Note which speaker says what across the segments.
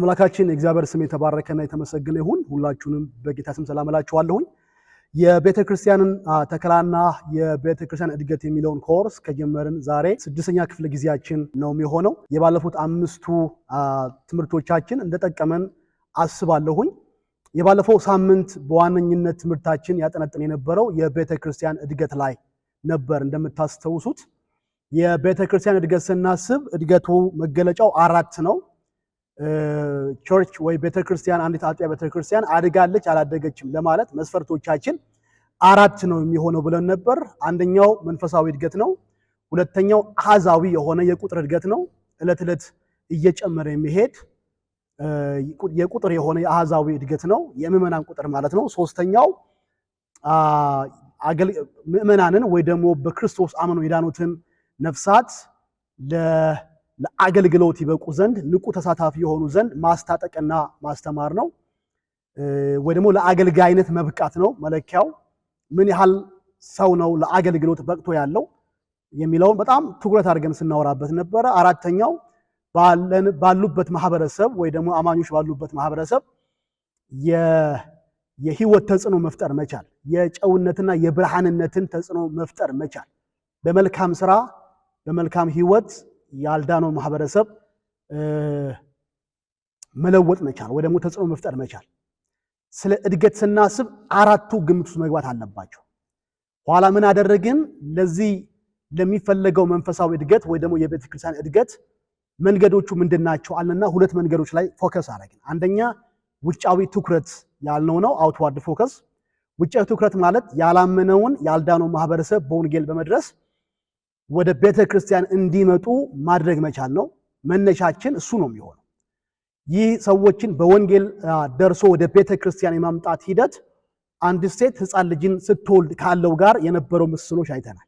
Speaker 1: የአምላካችን እግዚአብሔር ስም የተባረከና የተመሰገነ ይሁን። ሁላችሁንም በጌታ ስም ሰላም እላችኋለሁኝ። የቤተክርስቲያንን ተከላና የቤተክርስቲያን እድገት የሚለውን ኮርስ ከጀመርን ዛሬ 6ኛ ክፍለ ጊዜያችን ነው የሚሆነው። የባለፉት 5ቱ ትምህርቶቻችን እንደጠቀመን አስባለሁኝ። የባለፈው ሳምንት በዋነኝነት ትምህርታችን ያጠነጥን የነበረው የቤተክርስቲያን እድገት ላይ ነበር። እንደምታስተውሱት የቤተክርስቲያን እድገት ስናስብ እድገቱ መገለጫው 4 ነው። ቸርች ወይ ቤተክርስቲያን አንዲት አጥቢያ ቤተክርስቲያን አድጋለች አላደገችም ለማለት መስፈርቶቻችን 4 ነው የሚሆነው ብለን ነበር። አንደኛው መንፈሳዊ እድገት ነው። ሁለተኛው አሃዛዊ የሆነ የቁጥር እድገት ነው፣ እለት እለት እየጨመረ የሚሄድ የቁጥር የሆነ የአሃዛዊ እድገት ነው፣ የምዕመናን ቁጥር ማለት ነው። ሶስተኛው ምዕመናንን ወይ ደግሞ በክርስቶስ አምነው የዳኑትን ነፍሳት ለአገልግሎት ይበቁ ዘንድ ንቁ ተሳታፊ የሆኑ ዘንድ ማስታጠቅና ማስተማር ነው። ወይ ደግሞ ለአገልጋይነት መብቃት ነው። መለኪያው ምን ያህል ሰው ነው ለአገልግሎት በቅቶ ያለው የሚለውን በጣም ትኩረት አድርገን ስናወራበት ነበረ። አራተኛው ባሉበት ማህበረሰብ ወይ ደግሞ አማኞች ባሉበት ማህበረሰብ የህይወት ተጽዕኖ መፍጠር መቻል፣ የጨውነትና የብርሃንነትን ተጽዕኖ መፍጠር መቻል፣ በመልካም ስራ በመልካም ህይወት ያልዳነው ማህበረሰብ መለወጥ መቻል ወይ ደግሞ ተጽዕኖ መፍጠር መቻል። ስለ እድገት ስናስብ 4ቱ ግምት ውስጥ መግባት አለባቸው። ኋላ ምን አደረግን? ለዚህ ለሚፈለገው መንፈሳዊ እድገት ወይ ደግሞ የቤተክርስቲያን እድገት መንገዶቹ ምንድናቸው አለና 2 መንገዶች ላይ ፎከስ አደረግን። አንደኛ ውጫዊ ትኩረት ያልነው ነው፣ አውትዋርድ ፎከስ። ውጫዊ ትኩረት ማለት ያላመነውን ያልዳነው ማህበረሰብ በወንጌል በመድረስ ወደ ቤተክርስቲያን እንዲመጡ ማድረግ መቻል ነው። መነሻችን እሱ ነው የሚሆነው። ይህ ሰዎችን በወንጌል ደርሶ ወደ ቤተክርስቲያን የማምጣት ሂደት አንድ ሴት ሕፃን ልጅን ስትወልድ ካለው ጋር የነበረው ምስሎች አይተናል።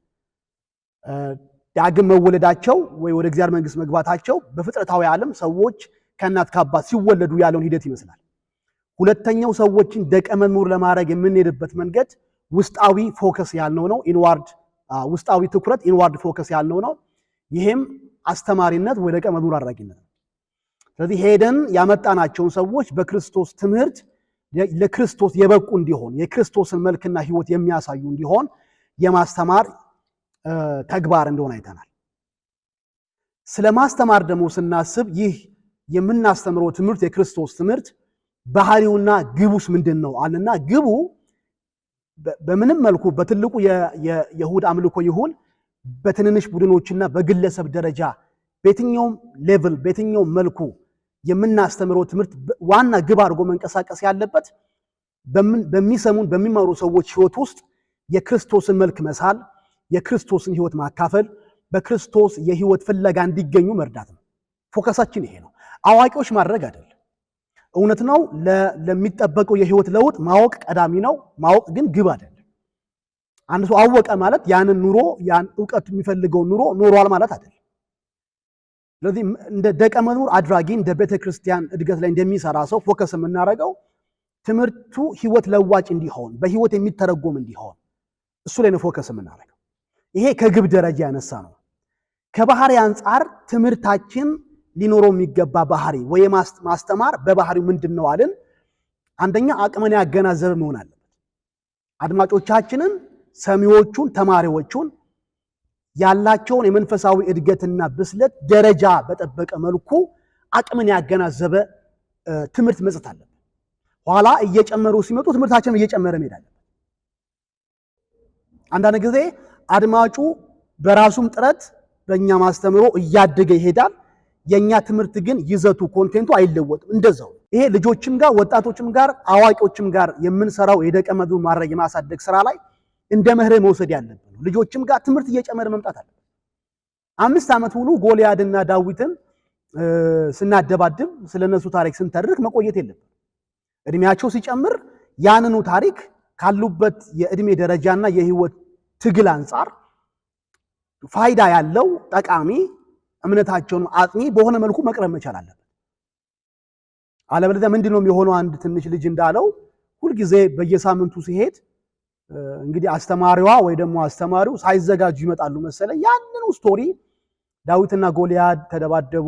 Speaker 1: ዳግም መወለዳቸው ወይ ወደ እግዚአብሔር መንግስት መግባታቸው በፍጥረታዊ ዓለም ሰዎች ከእናት ከአባት ሲወለዱ ያለውን ሂደት ይመስላል። ሁለተኛው ሰዎችን ደቀ መዝሙር ለማድረግ የምንሄድበት መንገድ ውስጣዊ ፎከስ ያልነው ነው። ኢንዋርድ ውስጣዊ ትኩረት ኢንዋርድ ፎከስ ያልነው ነው። ይሄም አስተማሪነት ወይ ደቀ መዝሙር አድራጊነት ነው። ስለዚህ ሄደን ያመጣናቸውን ሰዎች በክርስቶስ ትምህርት ለክርስቶስ የበቁ እንዲሆን የክርስቶስን መልክና ህይወት የሚያሳዩ እንዲሆን የማስተማር ተግባር እንደሆነ አይተናል። ስለ ማስተማር ደግሞ ስናስብ ይህ የምናስተምረው ትምህርት የክርስቶስ ትምህርት ባህሪውና ግቡስ ምንድን ነው አለና ግቡ በምንም መልኩ በትልቁ የይሁዳ አምልኮ ይሁን በትንንሽ ቡድኖችና በግለሰብ ደረጃ በየትኛውም ሌቭል በየትኛውም መልኩ የምናስተምረው ትምህርት ዋና ግብ አድርጎ መንቀሳቀስ ያለበት በሚሰሙን በሚማሩ ሰዎች ህይወት ውስጥ የክርስቶስን መልክ መሳል፣ የክርስቶስን ህይወት ማካፈል፣ በክርስቶስ የህይወት ፍለጋ እንዲገኙ መርዳት ነው። ፎከሳችን ይሄ ነው። አዋቂዎች ማድረግ አይደለም። እውነት ነው፣ ለሚጠበቀው የህይወት ለውጥ ማወቅ ቀዳሚ ነው። ማወቅ ግን ግብ አይደለም። አንድ ሰው አወቀ ማለት ያንን ኑሮ ያን ዕውቀት የሚፈልገውን ኑሮ ኖሯል ማለት አይደለም። ስለዚህ እንደ ደቀ መዝሙር አድራጊ እንደ ቤተክርስቲያን እድገት ላይ እንደሚሰራ ሰው ፎከስ የምናደርገው ትምህርቱ ህይወት ለዋጭ እንዲሆን በህይወት የሚተረጎም እንዲሆን እሱ ላይ ነው ፎከስ የምናደርገው። ይሄ ከግብ ደረጃ ያነሳ ነው። ከባህሪ አንጻር ትምህርታችን ሊኖረው የሚገባ ባህሪ ወይ ማስተማር በባህሪው ምንድነው አልን? አንደኛ አቅምን ያገናዘበ መሆን አለበት። አድማጮቻችንን፣ ሰሚዎቹን፣ ተማሪዎቹን ያላቸውን የመንፈሳዊ እድገትና ብስለት ደረጃ በጠበቀ መልኩ አቅምን ያገናዘበ ትምህርት መስጠት አለበት። ኋላ እየጨመሩ ሲመጡ ትምህርታችንን እየጨመረ መሄድ አለበት። አንዳንድ ጊዜ አድማጩ በራሱም ጥረት በእኛ ማስተምሮ እያደገ ይሄዳል። የኛ ትምህርት ግን ይዘቱ ኮንቴንቱ አይለወጥም። እንደዛው ይሄ ልጆችም ጋር ወጣቶችም ጋር አዋቂዎችም ጋር የምንሰራው የደቀ መዝሙር ማድረግ የማሳደግ ስራ ላይ እንደ መርህ መውሰድ ያለብን ነው። ልጆችም ጋር ትምህርት እየጨመረ መምጣት አለበት። 5 ዓመት ሙሉ ጎልያድና ዳዊትን ስናደባድብ ስለነሱ ታሪክ ስንተርክ መቆየት የለብን። እድሜያቸው ሲጨምር ያንኑ ታሪክ ካሉበት የእድሜ ደረጃና የህይወት ትግል አንጻር ፋይዳ ያለው ጠቃሚ እምነታቸውን አጥኚ በሆነ መልኩ መቅረብ መቻል አለበት። አለበለዚያ ምንድነው የሚሆነው? አንድ ትንሽ ልጅ እንዳለው ሁልጊዜ በየሳምንቱ ሲሄድ እንግዲህ አስተማሪዋ ወይ ደግሞ አስተማሪው ሳይዘጋጁ ይመጣሉ መሰለኝ። ያንኑ ስቶሪ ዳዊትና ጎልያድ ተደባደቡ፣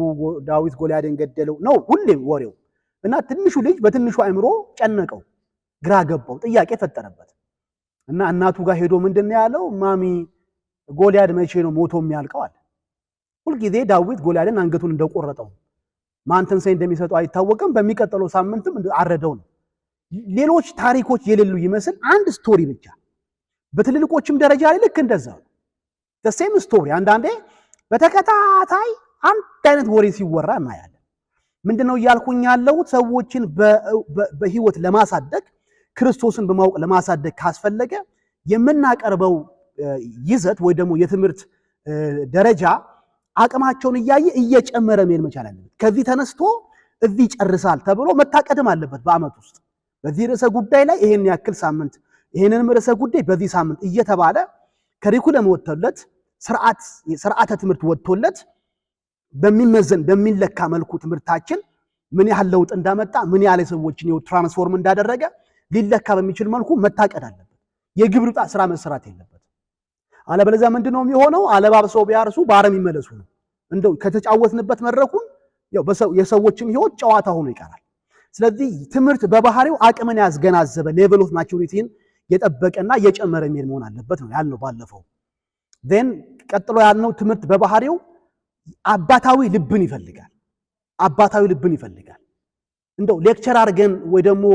Speaker 1: ዳዊት ጎልያድን ገደለው ነው ሁሌም ወሬው። እና ትንሹ ልጅ በትንሹ አእምሮ ጨነቀው፣ ግራ ገባው፣ ጥያቄ ፈጠረበት እና እናቱ ጋር ሄዶ ምንድነው ያለው? ማሚ ጎልያድ መቼ ነው ሞቶ የሚያልቀው አለ። ሁልጊዜ ዳዊት ጎልያድን አንገቱን እንደቆረጠው ማን ትንሣኤ እንደሚሰጠው አይታወቅም፣ በሚቀጥለው ሳምንትም አረደው ነው። ሌሎች ታሪኮች የሌሉ ይመስል አንድ ስቶሪ ብቻ በትልልቆችም ደረጃ ላይ ልክ እንደዛው the same story አንዳንዴ በተከታታይ አንድ አይነት ወሬ ሲወራ እናያለን። ምንድነው እያልኩኝ ያለሁት? ሰዎችን በህይወት ለማሳደግ ክርስቶስን በማወቅ ለማሳደግ ካስፈለገ የምናቀርበው ይዘት ወይ ደግሞ የትምህርት ደረጃ አቅማቸውን እያየ እየጨመረ መሄድ መቻል አለበት። ከዚህ ተነስቶ እዚህ ይጨርሳል ተብሎ መታቀድም አለበት። በአመት ውስጥ በዚህ ርዕሰ ጉዳይ ላይ ይሄን ያክል ሳምንት፣ ይሄንንም ርዕሰ ጉዳይ በዚህ ሳምንት እየተባለ ከሪኩለም ወጥቶለት ስርዓተ ትምህርት ወጥቶለት በሚመዘን በሚለካ መልኩ ትምህርታችን ምን ያህል ለውጥ እንዳመጣ ምን ያህል ሰዎችን ህይወት ትራንስፎርም እንዳደረገ ሊለካ በሚችል መልኩ መታቀድ አለበት። የግብር ዕጣ ስራ መሰራት የለበት። አለበለዚያ ምንድነው የሚሆነው? አለባብሰው ቢያርሱ በአረም ይመለሱ ነው። እንደው ከተጫወትንበት መድረኩን ያው የሰዎችም ህይወት ጨዋታ ሆኖ ይቀራል። ስለዚህ ትምህርት በባህሪው አቅምን ያስገናዘበ ሌቨል ኦፍ ማቹሪቲን የጠበቀና የጨመረ የሚል መሆን አለበት ነው ያልነው ባለፈው። ዜን ቀጥሎ ያልነው ትምህርት በባህሪው አባታዊ ልብን ይፈልጋል። አባታዊ ልብን ይፈልጋል። እንደው ሌክቸር አድርገን ወይ ደግሞ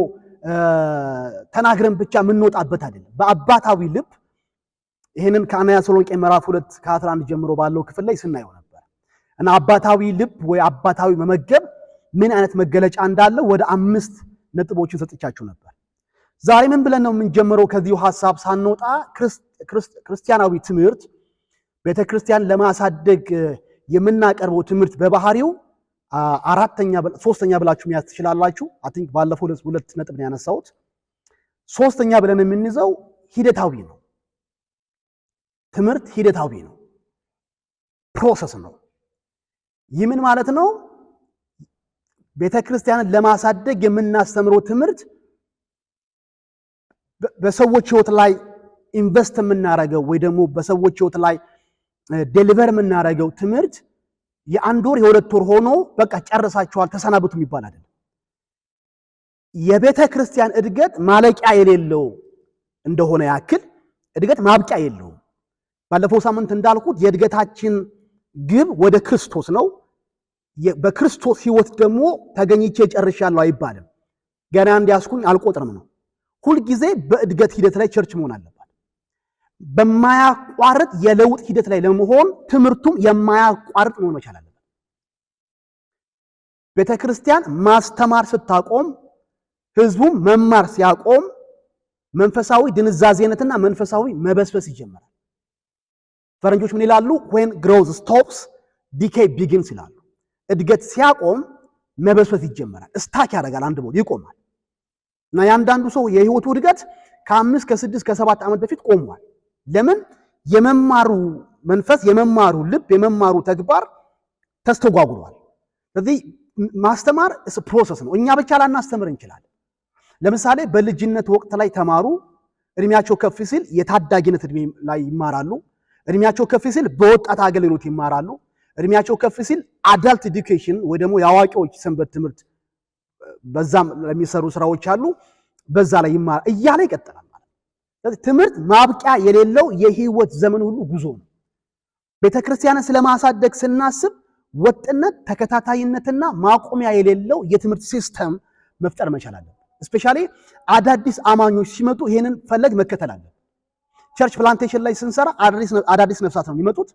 Speaker 1: ተናግረን ብቻ የምንወጣበት አይደለም። በአባታዊ ልብ ይሄንን ከአንደኛ ተሰሎንቄ ምዕራፍ 2 ከ11 ጀምሮ ባለው ክፍል ላይ ስናየው ነበር እና አባታዊ ልብ ወይ አባታዊ መመገብ ምን አይነት መገለጫ እንዳለው ወደ 5 ነጥቦችን ሰጥቻችሁ ነበር። ዛሬ ምን ብለን ነው የምንጀምረው? ከዚሁ ሐሳብ ሳንወጣ ክርስቲያናዊ ትምህርት ቤተክርስቲያን ለማሳደግ የምናቀርበው ትምህርት በባህሪው ሶስተኛ ብላችሁ መያዝ ትችላላችሁ። አይ ቲንክ ባለፈው 2 ነጥብ ነው ያነሳሁት። ሶስተኛ ብለን የምንይዘው ሂደታዊ ነው። ትምህርት ሂደታዊ ነው፣ ፕሮሰስ ነው። ይህ ምን ማለት ነው? ቤተክርስቲያንን ለማሳደግ የምናስተምረው ትምህርት በሰዎች ህይወት ላይ ኢንቨስት የምናረገው ወይ ደግሞ በሰዎች ህይወት ላይ ዴሊቨር የምናረገው ትምህርት የ1 ወር የ2 ወር ሆኖ በቃ ጨርሳችኋል ተሰናብቱ የሚባል አይደለም። የቤተ ክርስቲያን እድገት ማለቂያ የሌለው እንደሆነ ያክል እድገት ማብቂያ የለውም። ባለፈው ሳምንት እንዳልኩት የእድገታችን ግብ ወደ ክርስቶስ ነው። በክርስቶስ ህይወት ደግሞ ተገኝቼ ጨርሻለሁ አይባልም። ገና እንዲያስኩኝ አልቆጥርም ነው። ሁልጊዜ በእድገት ሂደት ላይ ቸርች መሆን አለባት። በማያቋርጥ የለውጥ ሂደት ላይ ለመሆን ትምህርቱም የማያቋርጥ መሆን መቻል አለበት። ቤተክርስቲያን ማስተማር ስታቆም፣ ህዝቡም መማር ሲያቆም መንፈሳዊ ድንዛዜነትና መንፈሳዊ መበስበስ ይጀምራል። ፈረንጆች ምን ይላሉ? when growth stops decay begins ይላሉ። እድገት ሲያቆም መበስበስ ይጀምራል። ስታክ ያደርጋል፣ አንድ ቦታ ይቆማል። እና ያንዳንዱ ሰው የህይወቱ እድገት ከ5 ከ6 ከ7 ዓመት በፊት ቆሟል። ለምን? የመማሩ መንፈስ፣ የመማሩ ልብ፣ የመማሩ ተግባር ተስተጓጉሏል። ስለዚህ ማስተማር ፕሮሰስ ነው። እኛ ብቻ ላናስተምር እንችላለን። ለምሳሌ በልጅነት ወቅት ላይ ተማሩ፣ እድሜያቸው ከፍ ሲል የታዳጊነት እድሜ ላይ ይማራሉ። እድሜያቸው ከፍ ሲል በወጣት አገልግሎት ይማራሉ። እድሜያቸው ከፍ ሲል አዳልት ኤዱኬሽን ወይ ደግሞ የአዋቂዎች ሰንበት ትምህርት በዛም ለሚሰሩ ስራዎች አሉ፣ በዛ ላይ ይማራ እያለ ይቀጥላል ማለት ነው። ስለዚህ ትምህርት ማብቂያ የሌለው የህይወት ዘመን ሁሉ ጉዞ ነው። ቤተክርስቲያንን ስለማሳደግ ስናስብ ወጥነት፣ ተከታታይነትና ማቆሚያ የሌለው የትምህርት ሲስተም መፍጠር መቻል አለብን። እስፔሻሊ አዳዲስ አማኞች ሲመጡ ይሄንን ፈለግ መከተል አለብን። ቸርች ፕላንቴሽን ላይ ስንሰራ አዳዲስ ነፍሳት ነው የሚመጡት።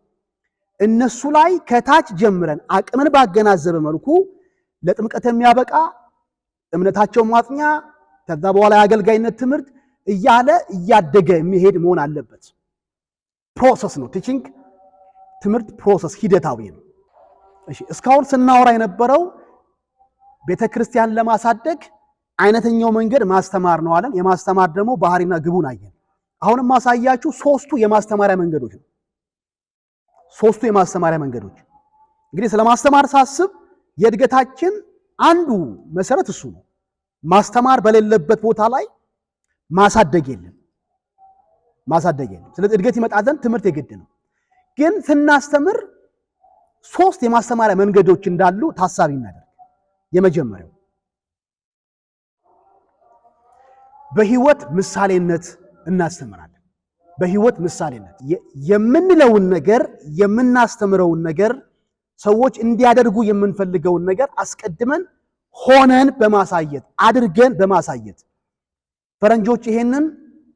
Speaker 1: እነሱ ላይ ከታች ጀምረን አቅምን ባገናዘበ መልኩ ለጥምቀት የሚያበቃ እምነታቸው ማጥኛ፣ ከዛ በኋላ የአገልጋይነት ትምህርት እያለ እያደገ የሚሄድ መሆን አለበት። ፕሮሰስ ነው። ቲቺንግ ትምህርት ፕሮሰስ ሂደታዊ ነው። እሺ፣ እስካሁን ስናወራ የነበረው ቤተክርስቲያን ለማሳደግ አይነተኛው መንገድ ማስተማር ነው አለን። የማስተማር ደግሞ ባህሪና ግቡን አየን። አሁንም ማሳያችሁ 3ቱ የማስተማሪያ መንገዶች ነው። 3ቱ የማስተማሪያ መንገዶች እንግዲህ ስለማስተማር ሳስብ የእድገታችን አንዱ መሰረት እሱ ነው። ማስተማር በሌለበት ቦታ ላይ ማሳደግ የለም። ስለዚህ እድገት ይመጣ ዘንድ ትምህርት የግድ ነው። ግን ስናስተምር 3 የማስተማሪያ መንገዶች እንዳሉ ታሳቢ እናደርግ። የመጀመሪያው በህይወት ምሳሌነት እናስተምራለን። በህይወት ምሳሌነት የምንለውን ነገር የምናስተምረውን ነገር ሰዎች እንዲያደርጉ የምንፈልገውን ነገር አስቀድመን ሆነን በማሳየት አድርገን በማሳየት ፈረንጆች ይሄንን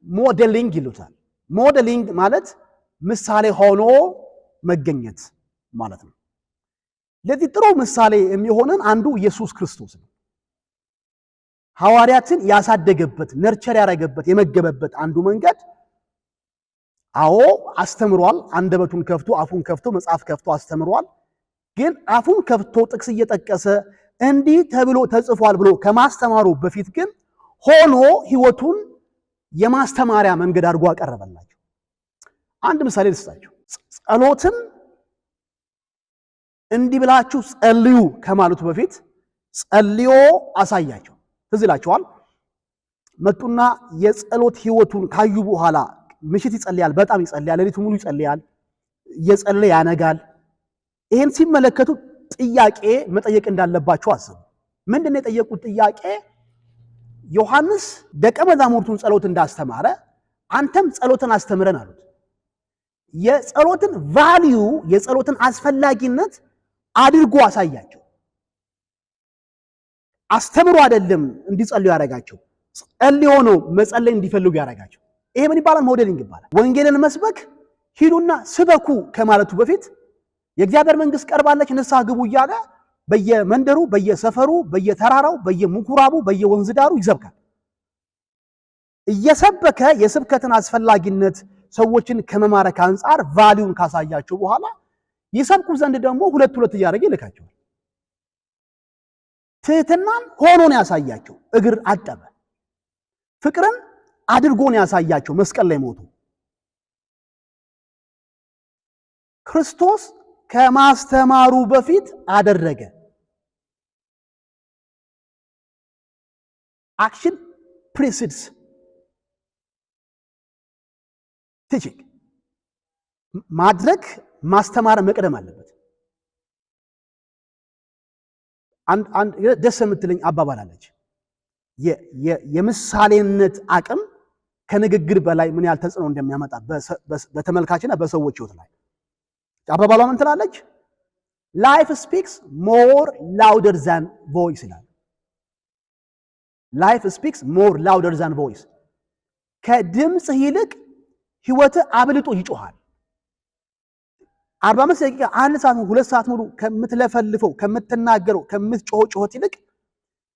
Speaker 1: ሞዴሊንግ ይሉታል። ሞዴሊንግ ማለት ምሳሌ ሆኖ መገኘት ማለት ነው። ለዚህ ጥሩ ምሳሌ የሚሆነን አንዱ ኢየሱስ ክርስቶስ ነው። ሐዋርያትን ያሳደገበት ነርቸር ያደረገበት የመገበበት አንዱ መንገድ አዎ አስተምሯል። አንደበቱን ከፍቶ አፉን ከፍቶ መጽሐፍ ከፍቶ አስተምሯል። ግን አፉን ከፍቶ ጥቅስ እየጠቀሰ እንዲህ ተብሎ ተጽፏል ብሎ ከማስተማሩ በፊት ግን ሆኖ ህይወቱን የማስተማሪያ መንገድ አድርጎ አቀረበላቸው። አንድ ምሳሌ ልስጣችሁ። ጸሎትን እንዲህ ብላችሁ ጸልዩ ከማለቱ በፊት ጸልዮ አሳያቸው። ትዝ ይላችኋል። መጡና የጸሎት ህይወቱን ካዩ በኋላ ምሽት ይጸልያል፣ በጣም ይጸልያል፣ ሌሊቱ ሙሉ ይጸልያል፣ እየጸለየ ያነጋል። ይሄን ሲመለከቱ ጥያቄ መጠየቅ እንዳለባቸው አስቡ። ምንድነው የጠየቁት ጥያቄ? ዮሐንስ ደቀ መዛሙርቱን ጸሎት እንዳስተማረ አንተም ጸሎትን አስተምረን አሉት። የጸሎትን ቫልዩ የጸሎትን አስፈላጊነት አድርጎ አሳያቸው። አስተምሮ አይደለም እንዲጸልዩ ያደረጋቸው፣ ጸልዮ ነው መጸለይ እንዲፈልጉ ያደረጋቸው። ይሄ ምን ይባላል? ሞዴሊንግ ይባላል። ወንጌልን መስበክ ሂዱና ስበኩ ከማለቱ በፊት የእግዚአብሔር መንግስት ቀርባለች ንስሐ ግቡ እያለ በየመንደሩ፣ በየሰፈሩ፣ በየተራራው፣ በየምኩራቡ፣ በየወንዝ ዳሩ ይሰብካል። እየሰበከ የስብከትን አስፈላጊነት ሰዎችን ከመማረክ አንጻር ቫልዩን ካሳያቸው በኋላ ይሰብኩ ዘንድ ደግሞ ሁለት ሁለት እያደረገ ይልካቸዋል። ትህትናን ሆኖ ነው ያሳያቸው። እግር አጠበ። ፍቅርን አድርጎ ነው ያሳያቸው። መስቀል ላይ ሞቱ። ክርስቶስ ከማስተማሩ በፊት አደረገ። አክሽን ፕሪሲድስ ቲቺንግ። ማድረግ ማስተማር መቅደም አለበት። አንድ ደስ የምትለኝ አባባል አለች። የምሳሌነት አቅም ከንግግር በላይ ምን ያህል ተጽዕኖ እንደሚያመጣ በተመልካችና በሰዎች ህይወት ላይ አባባሏ ምን ትላለች? ላይፍ ስፒክስ ሞር ላውደር ዛን ቮይስ ይላል። ላይፍ ስፒክስ ሞር ላውደር ዛን ቮይስ። ከድምፅ ይልቅ ህይወት አብልጦ ይጮሃል። 45 ደቂቃ 1 ሰዓት 2 ሰዓት ሙሉ ከምትለፈልፈው ከምትናገረው ከምትጮኸው ጩኸት ይልቅ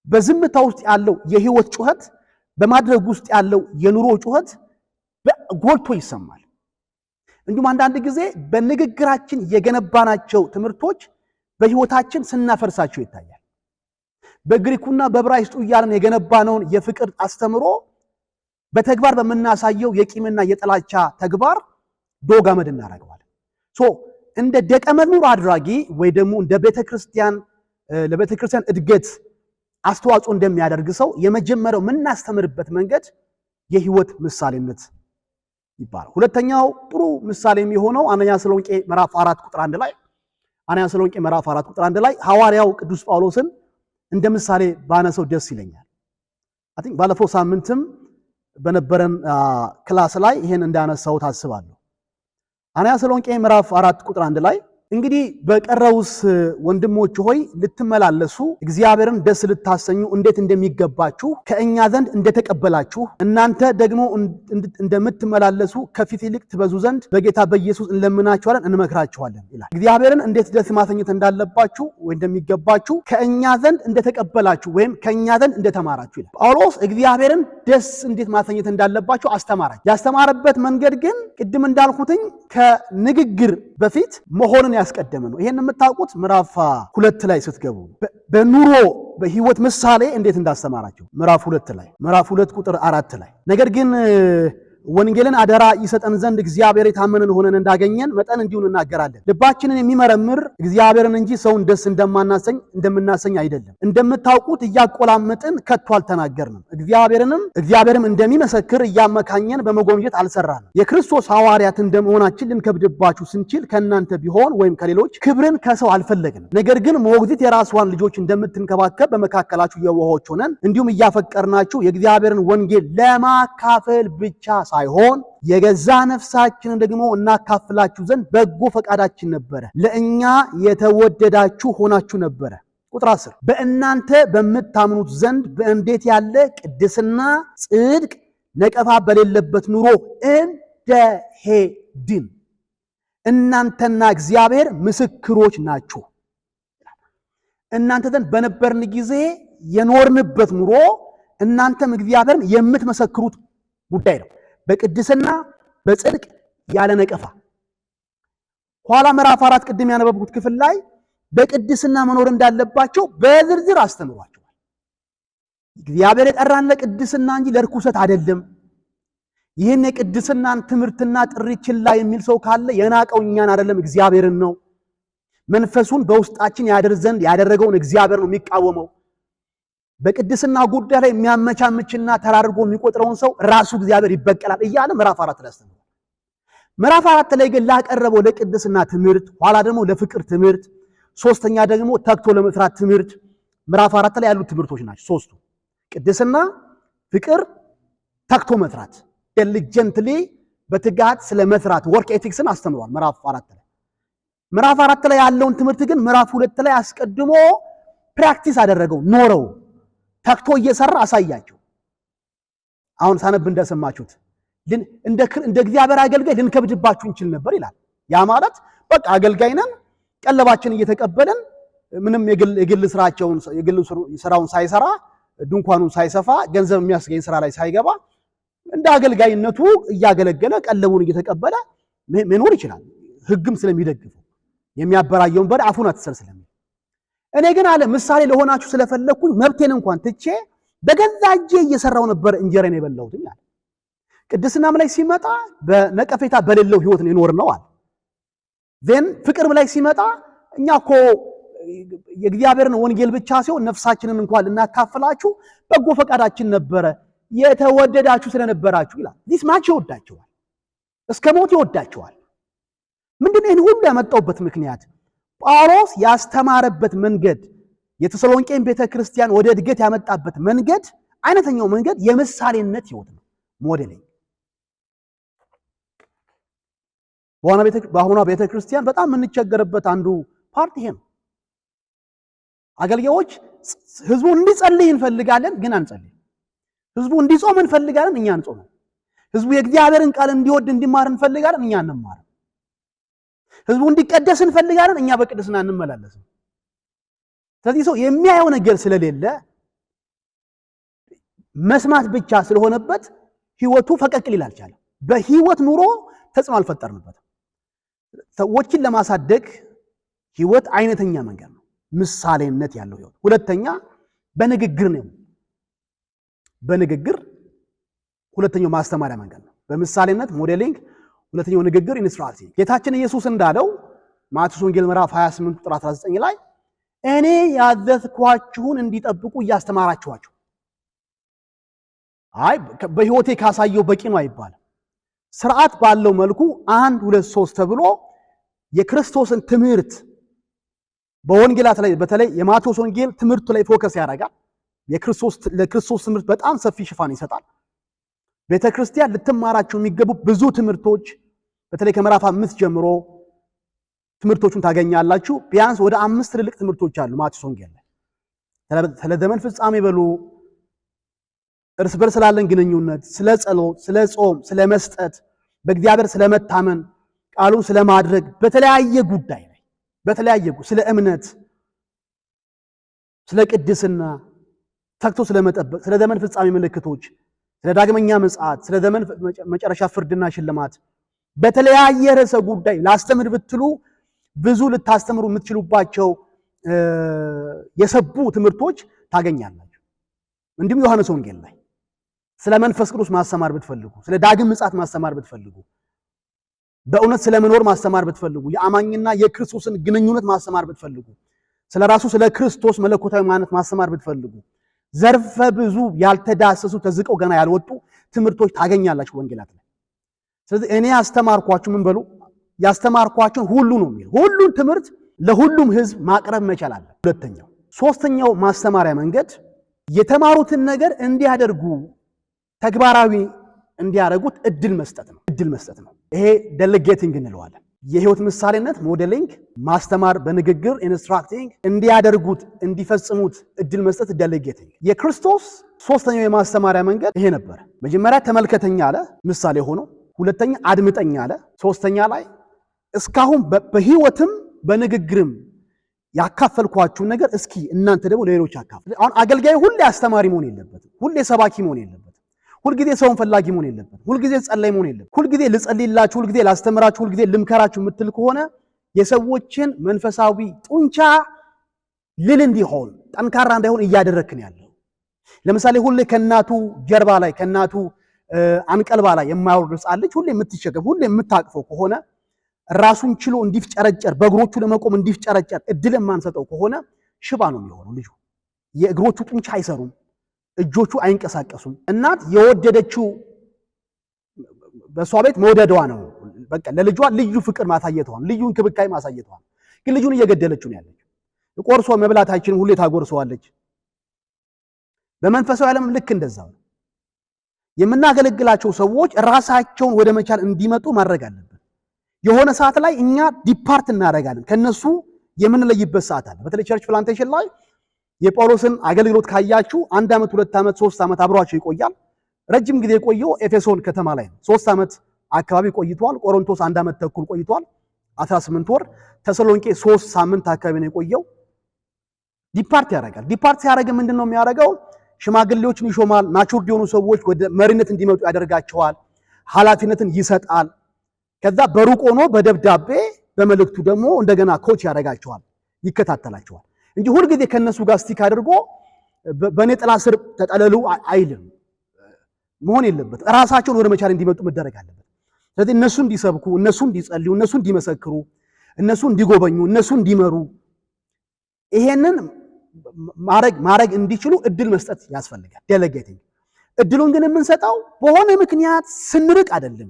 Speaker 1: በዝምታ ውስጥ ያለው የህይወት ጩኸት፣ በማድረግ ውስጥ ያለው የኑሮ ጩኸት ጎልቶ ይሰማል። እንዲሁም አንዳንድ ጊዜ በንግግራችን የገነባናቸው ትምህርቶች በህይወታችን ስናፈርሳቸው ይታያል። በግሪኩና በዕብራይስጡ እያልን የገነባነውን የፍቅር አስተምሮ በተግባር በምናሳየው የቂምና የጥላቻ ተግባር ዶግ አመድ እናደርገዋለን። እንደ ደቀ መዝሙር አድራጊ ወይ ደግሞ እንደ ቤተክርስቲያን ለቤተክርስቲያን እድገት አስተዋጽኦ እንደሚያደርግ ሰው የመጀመሪያው የምናስተምርበት መንገድ የህይወት ምሳሌነት ይባላል። ሁለተኛው ጥሩ ምሳሌ የሚሆነው አንደኛ ተሰሎንቄ ምዕራፍ 4 ቁጥር 1 ላይ አንደኛ ተሰሎንቄ ምዕራፍ 4 ቁጥር 1 ላይ ሐዋርያው ቅዱስ ጳውሎስን እንደ ምሳሌ ባነሰው ደስ ይለኛል። አይ ቲንክ ባለፈው ሳምንትም በነበረን ክላስ ላይ ይሄን እንዳነሳው ታስባለሁ። አንደኛ ተሰሎንቄ ምዕራፍ 4 ቁጥር 1 ላይ እንግዲህ በቀረውስ ወንድሞች ሆይ ልትመላለሱ እግዚአብሔርን ደስ ልታሰኙ እንዴት እንደሚገባችሁ ከእኛ ዘንድ እንደተቀበላችሁ እናንተ ደግሞ እንደምትመላለሱ ከፊት ይልቅ ትበዙ ዘንድ በጌታ በኢየሱስ እንለምናችኋለን እንመክራችኋለን ይላል። እግዚአብሔርን እንዴት ደስ ማሰኘት እንዳለባችሁ ወይ እንደሚገባችሁ ከእኛ ዘንድ እንደተቀበላችሁ ወይም ከእኛ ዘንድ እንደተማራችሁ ይላል። ጳውሎስ እግዚአብሔርን ደስ እንዴት ማሰኘት እንዳለባችሁ አስተማራችሁ። ያስተማረበት መንገድ ግን ቅድም እንዳልኩትኝ ከንግግር በፊት መሆንን ያስቀደመ ነው። ይሄን የምታውቁት ምዕራፍ 2 ላይ ስትገቡ በኑሮ በህይወት ምሳሌ እንዴት እንዳስተማራቸው ምዕራፍ 2 ቁጥር 4 ላይ። ነገር ግን ወንጌልን አደራ ይሰጠን ዘንድ እግዚአብሔር የታመነን ሆነን እንዳገኘን መጠን እንዲሁ እንናገራለን። ልባችንን የሚመረምር እግዚአብሔርን እንጂ ሰውን ደስ እንደምናሰኝ አይደለም። እንደምታውቁት እያቆላመጥን ከቶ አልተናገርንም። እግዚአብሔርም እንደሚመሰክር እያመካኘን በመጎምጀት አልሰራንም። የክርስቶስ ሐዋርያት እንደመሆናችን ልንከብድባችሁ ስንችል ከእናንተ ቢሆን ወይም ከሌሎች ክብርን ከሰው አልፈለግንም። ነገር ግን ሞግዚት የራስዋን ልጆች እንደምትንከባከብ በመካከላችሁ የዋሆች ሆነን እንዲሁም እያፈቀርናችሁ የእግዚአብሔርን ወንጌል ለማካፈል ብቻ ሳይሆን የገዛ ነፍሳችንን ደግሞ እናካፍላችሁ ዘንድ በጎ ፈቃዳችን ነበረ። ለእኛ የተወደዳችሁ ሆናችሁ ነበረ። ቁጥር 10 በእናንተ በምታምኑት ዘንድ በእንዴት ያለ ቅድስና፣ ጽድቅ፣ ነቀፋ በሌለበት ኑሮ እንደሄድን እናንተና እግዚአብሔር ምስክሮች ናችሁ። እናንተ ዘንድ በነበርን ጊዜ የኖርንበት ኑሮ እናንተም እግዚአብሔርን የምትመሰክሩት ጉዳይ ነው። በቅድስና በጽድቅ ያለ ነቀፋ። ኋላ ምዕራፍ 4 ቅድም ያነበብኩት ክፍል ላይ በቅድስና መኖር እንዳለባቸው በዝርዝር አስተምሯቸዋል። እግዚአብሔር የጠራን ለቅድስና እንጂ ለርኩሰት አይደለም። ይህን የቅድስናን ትምህርትና ጥሪ ችላ የሚል ሰው ካለ የናቀው እኛን አይደለም እግዚአብሔርን ነው። መንፈሱን በውስጣችን ያድር ዘንድ ያደረገውን እግዚአብሔር ነው የሚቃወመው። በቅድስና ጉዳይ ላይ የሚያመቻምችና ተራርጎ የሚቆጥረውን ሰው ራሱ እግዚአብሔር ይበቀላል እያለ ምዕራፍ 4 ላይ አስተምሯል። ምዕራፍ 4 ላይ ግን ላቀረበው ለቅድስና ትምህርት፣ ኋላ ደግሞ ለፍቅር ትምህርት፣ ሶስተኛ ደግሞ ተግቶ ለመስራት ትምህርት ምዕራፍ 4 ላይ ያሉት ትምህርቶች ናቸው ሶስቱ። ቅድስና፣ ፍቅር፣ ተግቶ መስራት ዲሊጀንትሊ በትጋት ስለ መስራት ወርክ ኤቲክስን አስተምሯል ምዕራፍ 4 ላይ። ምዕራፍ 4 ላይ ያለውን ትምህርት ግን ምዕራፍ 2 ላይ አስቀድሞ ፕራክቲስ አደረገው፣ ኖረው ተግቶ እየሰራ አሳያቸው። አሁን ሳነብ እንደሰማችሁት እንደ እግዚአብሔር አገልጋይ ልንከብድባችሁ እንችል ነበር ይላል። ያ ማለት በቃ አገልጋይ ነን፣ ቀለባችን እየተቀበለን ምንም የግል ስራውን ሳይሰራ ድንኳኑን ሳይሰፋ ገንዘብ የሚያስገኝ ስራ ላይ ሳይገባ እንደ አገልጋይነቱ እያገለገለ ቀለቡን እየተቀበለ መኖር ይችላል። ሕግም ስለሚደግፈው የሚያበራየውን በል አፉን አትሰር ስለሚል። እኔ ግን አለ ምሳሌ ለሆናችሁ ስለፈለኩኝ መብቴን እንኳን ትቼ በገዛ እጄ እየሰራው ነበር እንጀራን የበላሁት አለ። ቅድስናም ላይ ሲመጣ በነቀፌታ በሌለው ህይወት ነው የኖርነው አለ። ፍቅርም ላይ ሲመጣ እኛ እኮ የእግዚአብሔርን ወንጌል ብቻ ሲሆን ነፍሳችንን እንኳን ልናካፍላችሁ በጎ ፈቃዳችን ነበረ፣ የተወደዳችሁ ስለነበራችሁ ይላል። ዲስ ማች ይወዳቸዋል፣ እስከ ሞት ይወዳቸዋል። ምንድነው ይህን ሁሉ ያመጣውበት ምክንያት? ጳውሎስ ያስተማረበት መንገድ፣ የተሰሎንቄን ቤተክርስቲያን ወደ እድገት ያመጣበት መንገድ፣ አይነተኛው መንገድ የምሳሌነት ህይወት ነው። ሞዴሊንግ በአሁኗ ቤተክርስቲያን በጣም የምንቸገርበት አንዱ ፓርት ይሄ ነው። አገልጋዮች ህዝቡ እንዲጸልይ እንፈልጋለን፣ ግን አንጸልይ። ህዝቡ እንዲጾም እንፈልጋለን፣ እኛ አንጾም። ህዝቡ የእግዚአብሔርን ቃል እንዲወድ እንዲማር እንፈልጋለን፣ እኛ አንማር። ህዝቡ እንዲቀደስ እንፈልጋለን፣ እኛ በቅድስና እንመላለስም። ስለዚህ ሰው የሚያየው ነገር ስለሌለ መስማት ብቻ ስለሆነበት ህይወቱ ፈቀቅ ሊል አልቻለም። በህይወት ኑሮ ተጽዕኖ አልፈጠርንበትም። ሰዎችን ለማሳደግ ህይወት አይነተኛ መንገድ ነው፣ ምሳሌነት ያለው ህይወት። ሁለተኛ በንግግር ነው። በንግግር ሁለተኛው ማስተማሪያ መንገድ ነው። በምሳሌነት ሞዴሊንግ፣ ሁለተኛው ንግግር ኢንስትራክቲንግ። ጌታችን ኢየሱስ እንዳለው ማቴዎስ ወንጌል ምዕራፍ 28 ቁጥር 19 ላይ እኔ ያዘዝኳችሁን እንዲጠብቁ እያስተማራችኋቸው። አይ በህይወቴ ካሳየው በቂ ነው አይባልም። ስርዓት ባለው መልኩ 1 2 3 ተብሎ የክርስቶስን ትምህርት በወንጌላት ላይ በተለይ የማቴዎስ ወንጌል ትምህርቱ ላይ ፎከስ ያደርጋል። ለክርስቶስ ትምህርት በጣም ሰፊ ሽፋን ይሰጣል። ቤተክርስቲያን ልትማራቸው የሚገቡ ብዙ ትምህርቶች በተለይ ከምዕራፍ 5 ጀምሮ ትምህርቶቹን ታገኛላችሁ። ቢያንስ ወደ 5 ትልልቅ ትምህርቶች አሉ ማቴዎስ ወንጌል ላይ። ስለ ዘመን ፍጻሜ በሉ፣ እርስ በርስ ስላለን ግንኙነት፣ ስለ ጸሎት፣ ስለ ጾም፣ ስለ መስጠት፣ በእግዚአብሔር ስለመታመን፣ ቃሉን ስለማድረግ፣ በተለያየ ጉዳይ ላይ ስለ እምነት፣ ስለ ቅድስና፣ ተግቶ ስለመጠበቅ፣ ስለ ዘመን ፍጻሜ ምልክቶች፣ ስለ ዳግመኛ ምጽአት፣ ስለ ዘመን መጨረሻ ፍርድና ሽልማት፣ በተለያየ ርዕሰ ጉዳይ ላስተምር ብትሉ ብዙ ልታስተምሩ የምትችሉባቸው የሰቡ ትምህርቶች ታገኛላችሁ። እንዲሁም ዮሐንስ ወንጌል ላይ ስለ መንፈስ ቅዱስ ማስተማር ብትፈልጉ፣ ስለ ዳግም ምጽአት ማስተማር ብትፈልጉ፣ በእውነት ስለ መኖር ማስተማር ብትፈልጉ፣ የአማኝና የክርስቶስን ግንኙነት ማስተማር ብትፈልጉ፣ ስለ ራሱ ስለ ክርስቶስ መለኮታዊ ማንነት ማስተማር ብትፈልጉ፣ ዘርፈ ብዙ ያልተዳሰሱ ተዝቀው ገና ያልወጡ ትምህርቶች ታገኛላችሁ ወንጌላት ላይ። ስለዚህ እኔ ያስተማርኳችሁ ምን በሉ ያስተማርኳችሁን ሁሉ ነው የሚል ሁሉን ትምህርት ለሁሉም ህዝብ ማቅረብ መቻል አለ። ሁለተኛው ሶስተኛው ማስተማሪያ መንገድ የተማሩትን ነገር እንዲያደርጉ ተግባራዊ እንዲያደርጉት እድል መስጠት ነው። ይሄ ዴሌጌቲንግ እንለዋለን። የህይወት ምሳሌነት ሞዴሊንግ፣ ማስተማር በንግግር ኢንስትራክቲንግ፣ እንዲያደርጉት እንዲፈጽሙት እድል መስጠት ዴሌጌቲንግ። የክርስቶስ ሶስተኛው የማስተማሪያ መንገድ ይሄ ነበር። መጀመሪያ ተመልከተኝ አለ ምሳሌ ሆኖ፣ ሁለተኛ አድምጠኝ አለ፣ ሶስተኛ ላይ እስካሁን በህይወትም በንግግርም ያካፈልኳችሁን ነገር እስኪ እናንተ ደግሞ ለሌሎች አካፍሉ። አሁን አገልጋይ ሁሌ አስተማሪ መሆን የለበትም፣ ሁሌ ሰባኪ መሆን የለበትም፣ ሁልጊዜ ሰውን ፈላጊ መሆን የለበትም፣ ሁልጊዜ ጸላይ መሆን የለበትም። ሁልጊዜ ልጸልይላችሁ፣ ሁልጊዜ ላስተምራችሁ፣ ሁልጊዜ ልምከራችሁ የምትል ከሆነ የሰዎችን መንፈሳዊ ጡንቻ ልል እንዲሆን ጠንካራ እንዳይሆን እያደረክን ያለው። ለምሳሌ ሁሌ ከናቱ ጀርባ ላይ ከናቱ አንቀልባ ላይ የማይወርድ ሕፃን ልጅ ሁሌ የምትሸከም ሁሌ የምታቅፈው ከሆነ ራሱን ችሎ እንዲፍጨረጨር በእግሮቹ ለመቆም እንዲፍጨረጨር እድል የማንሰጠው ከሆነ ሽባ ነው የሚሆነው ልጁ። የእግሮቹ ጡንቻ አይሰሩም፣ እጆቹ አይንቀሳቀሱም። እናት የወደደችው በሷ ቤት መውደዷ ነው፣ በቃ ለልጇ ልዩ ፍቅር ማሳየቷን፣ ልዩ እንክብካቤ ማሳየቷን። ግን ልጁን እየገደለችው ነው ያለችው። ቆርሶ መብላት አይችልም፣ ሁሌ ታጎርሰዋለች። በመንፈሳዊ ዓለም ልክ እንደዛው ነው። የምናገለግላቸው ሰዎች ራሳቸውን ወደ መቻል እንዲመጡ ማድረግ አለብን። የሆነ ሰዓት ላይ እኛ ዲፓርት እናደርጋለን፣ ከነሱ የምንለይበት ሰዓት አለ። በተለይ ቸርች ፕላንቴሽን ላይ የጳውሎስን አገልግሎት ካያችሁ 1 ዓመት 2 ዓመት 3 ዓመት አብሯቸው ይቆያል። ረጅም ጊዜ የቆየው ኤፌሶን ከተማ ላይ ነው። 3 ዓመት አካባቢ ቆይቷል። ቆሮንቶስ 1 ዓመት ተኩል ቆይቷል፣ 18 ወር። ተሰሎንቄ 3 ሳምንት አካባቢ ነው የቆየው። ዲፓርት ያደርጋል። ዲፓርት ሲያደርግ ምንድነው የሚያደርገው? ሽማግሌዎችን ይሾማል። ማቹርድ የሆኑ ሰዎች ወደ መሪነት እንዲመጡ ያደርጋቸዋል። ኃላፊነትን ይሰጣል። ከዛ በሩቅ ሆኖ በደብዳቤ በመልእክቱ ደግሞ እንደገና ኮች ያደርጋቸዋል፣ ይከታተላቸዋል እንጂ ሁልጊዜ ከነሱ ጋር ስቲክ አድርጎ በኔ ጥላ ስር ተጠለሉ አይልም። መሆን የለበት። ራሳቸውን ወደ መቻል እንዲመጡ መደረግ አለበት። ስለዚህ እነሱ እንዲሰብኩ፣ እነሱ እንዲጸልዩ፣ እነሱ እንዲመሰክሩ፣ እነሱ እንዲጎበኙ፣ እነሱ እንዲመሩ ይሄንን ማድረግ እንዲችሉ እድል መስጠት ያስፈልጋል። ዴሌጌቲንግ። እድሉን ግን የምንሰጠው በሆነ ምክንያት ስንርቅ አይደለም፣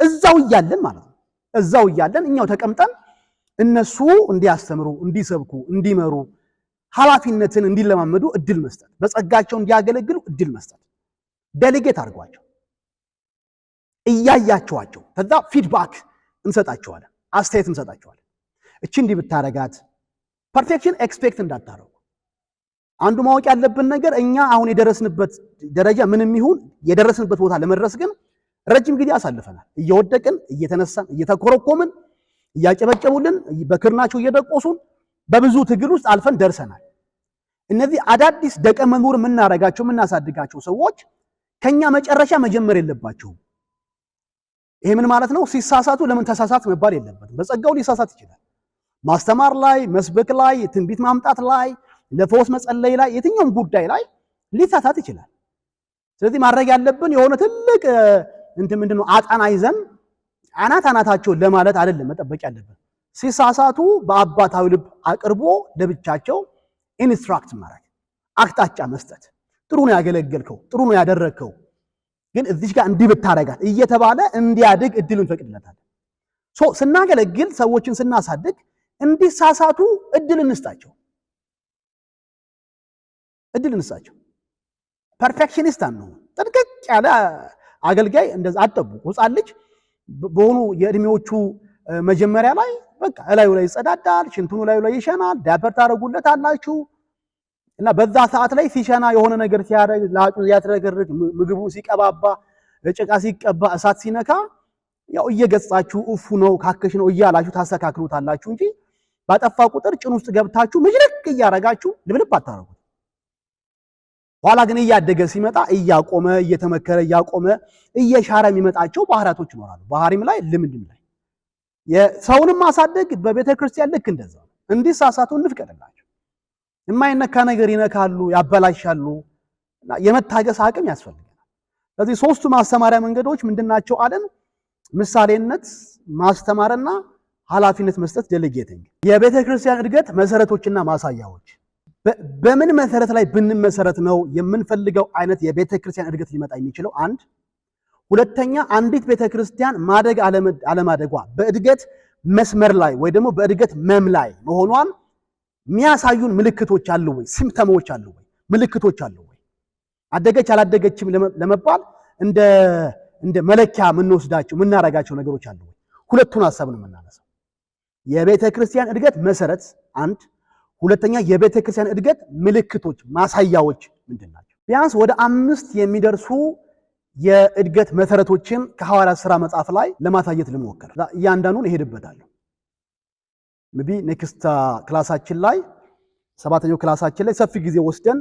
Speaker 1: እዛው እያለን ማለት ነው። እዛው እያለን እኛው ተቀምጠን እነሱ እንዲያስተምሩ፣ እንዲሰብኩ፣ እንዲመሩ፣ ኃላፊነትን እንዲለማመዱ እድል መስጠት፣ በጸጋቸው እንዲያገለግሉ እድል መስጠት። ዴሌጌት አድርጓቸው፣ እያያቸዋቸው፣ ከዛ ፊድባክ እንሰጣቸዋለን፣ አስተያየት እንሰጣቸዋለን። እቺ እንዲህ ብታረጋት። ፐርፌክሽን ኤክስፔክት እንዳታረጉ። አንዱ ማወቅ ያለብን ነገር እኛ አሁን የደረስንበት ደረጃ ምንም ይሁን የደረስንበት ቦታ ለመድረስ ግን ረጅም ጊዜ አሳልፈናል። እየወደቅን፣ እየተነሳን፣ እየተኮረኮምን፣ እያጨበጨቡልን፣ በክርናቸው እየደቆሱን በብዙ ትግል ውስጥ አልፈን ደርሰናል። እነዚህ አዳዲስ ደቀ መዝሙር የምናረጋቸው የምናሳድጋቸው ሰዎች ከኛ መጨረሻ መጀመር የለባቸውም። ይሄ ምን ማለት ነው? ሲሳሳቱ ለምን ተሳሳት መባል የለበትም። በጸጋው ሊሳሳት ይችላል። ማስተማር ላይ፣ መስበክ ላይ፣ ትንቢት ማምጣት ላይ፣ ለፈውስ መጸለይ ላይ፣ የትኛውም ጉዳይ ላይ ሊሳሳት ይችላል። ስለዚህ ማድረግ ያለብን የሆነ ትልቅ ምንድነው አጣና ይዘን አናታቸውን ለማለት አይደለም መጠበቅ ያለብን። ሲሳሳቱ በአባታዊ ልብ አቅርቦ ለብቻቸው ኢንስትራክት ማድረግ፣ አቅጣጫ መስጠት። ጥሩ ነው ያገለገልከው፣ ጥሩ ነው ያደረግከው፣ ግን እዚህ ጋር እንዲህ ብታረጋት እየተባለ እንዲያድግ እድሉን ፈቅድለታል። ስናገለግል ሰዎችን ስናሳድግ እንዲሳሳቱ እድል እንስጣቸው። ፐርፌክሽኒስት አንሁን። ጥንቅቅ ያለ አገልጋይ እንደዛ አትጠብቁ። ሕፃን ልጅ በሆኑ የእድሜዎቹ መጀመሪያ ላይ በቃ እላዩ ላይ ይጸዳዳል፣ ሽንቱኑ እላዩ ላይ ይሸናል፣ ዳይፐር ታረጉለት አላችሁ እና በዛ ሰዓት ላይ ሲሸና የሆነ ነገር ሲያደርግ ላጩ ያትረገርግ ምግቡ ሲቀባባ ጭቃ ሲቀባ እሳት ሲነካ ያው እየገጻችሁ እፉ ነው ካከሽ ነው እያላችሁ ታስተካክሉታላችሁ እንጂ ባጠፋ ቁጥር ጭን ውስጥ ገብታችሁ ምጅልክ እያረጋችሁ ልብልብ አታረጉት። ኋላ ግን እያደገ ሲመጣ እያቆመ እየተመከረ እያቆመ እየሻረ የሚመጣቸው ባህሪያቶች ይኖራሉ። ባህሪም ላይ ልምድም ላይ የሰውንም ማሳደግ በቤተ ክርስቲያን ልክ እንደዛ ነው። እንዲሳሳቱ እንፍቀድላቸው። የማይነካ ነገር ይነካሉ፣ ያበላሻሉ። የመታገስ አቅም ያስፈልጋል። ስለዚህ ሶስቱ ማስተማሪያ መንገዶች ምንድናቸው አለን? ምሳሌነት፣ ማስተማርና ኃላፊነት መስጠት ዴሌጌቲንግ። የቤተ ክርስቲያን እድገት መሰረቶችና ማሳያዎች። በምን መሰረት ላይ ብንመሰረት ነው የምንፈልገው አይነት የቤተ ክርስቲያን እድገት ሊመጣ የሚችለው? አንድ። ሁለተኛ አንዲት ቤተ ክርስቲያን ማደግ አለማደጓ በእድገት መስመር ላይ ወይ ደግሞ በእድገት መም ላይ መሆኗን የሚያሳዩን ምልክቶች አሉ ወይ? ሲምፕተሞች አሉ ወይ? ምልክቶች አሉ ወይ? አደገች አላደገችም ለመባል እንደ መለኪያ የምንወስዳቸው የምናረጋቸው ነገሮች አሉ ወይ? ሁለቱን ሐሳብ ነው የምናነሳው። የቤተ ክርስቲያን እድገት መሰረት አንድ፣ ሁለተኛ የቤተ ክርስቲያን እድገት ምልክቶች ማሳያዎች ምንድናቸው? ቢያንስ ወደ 5 የሚደርሱ የእድገት መሰረቶችን ከሐዋርያት ሥራ መጽሐፍ ላይ ለማሳየት ልሞክር። እያንዳንዱን እሄድበታለሁ። ሜቢ ኔክስት ክላሳችን ላይ 7ኛው ክላሳችን ላይ ሰፊ ጊዜ ወስደን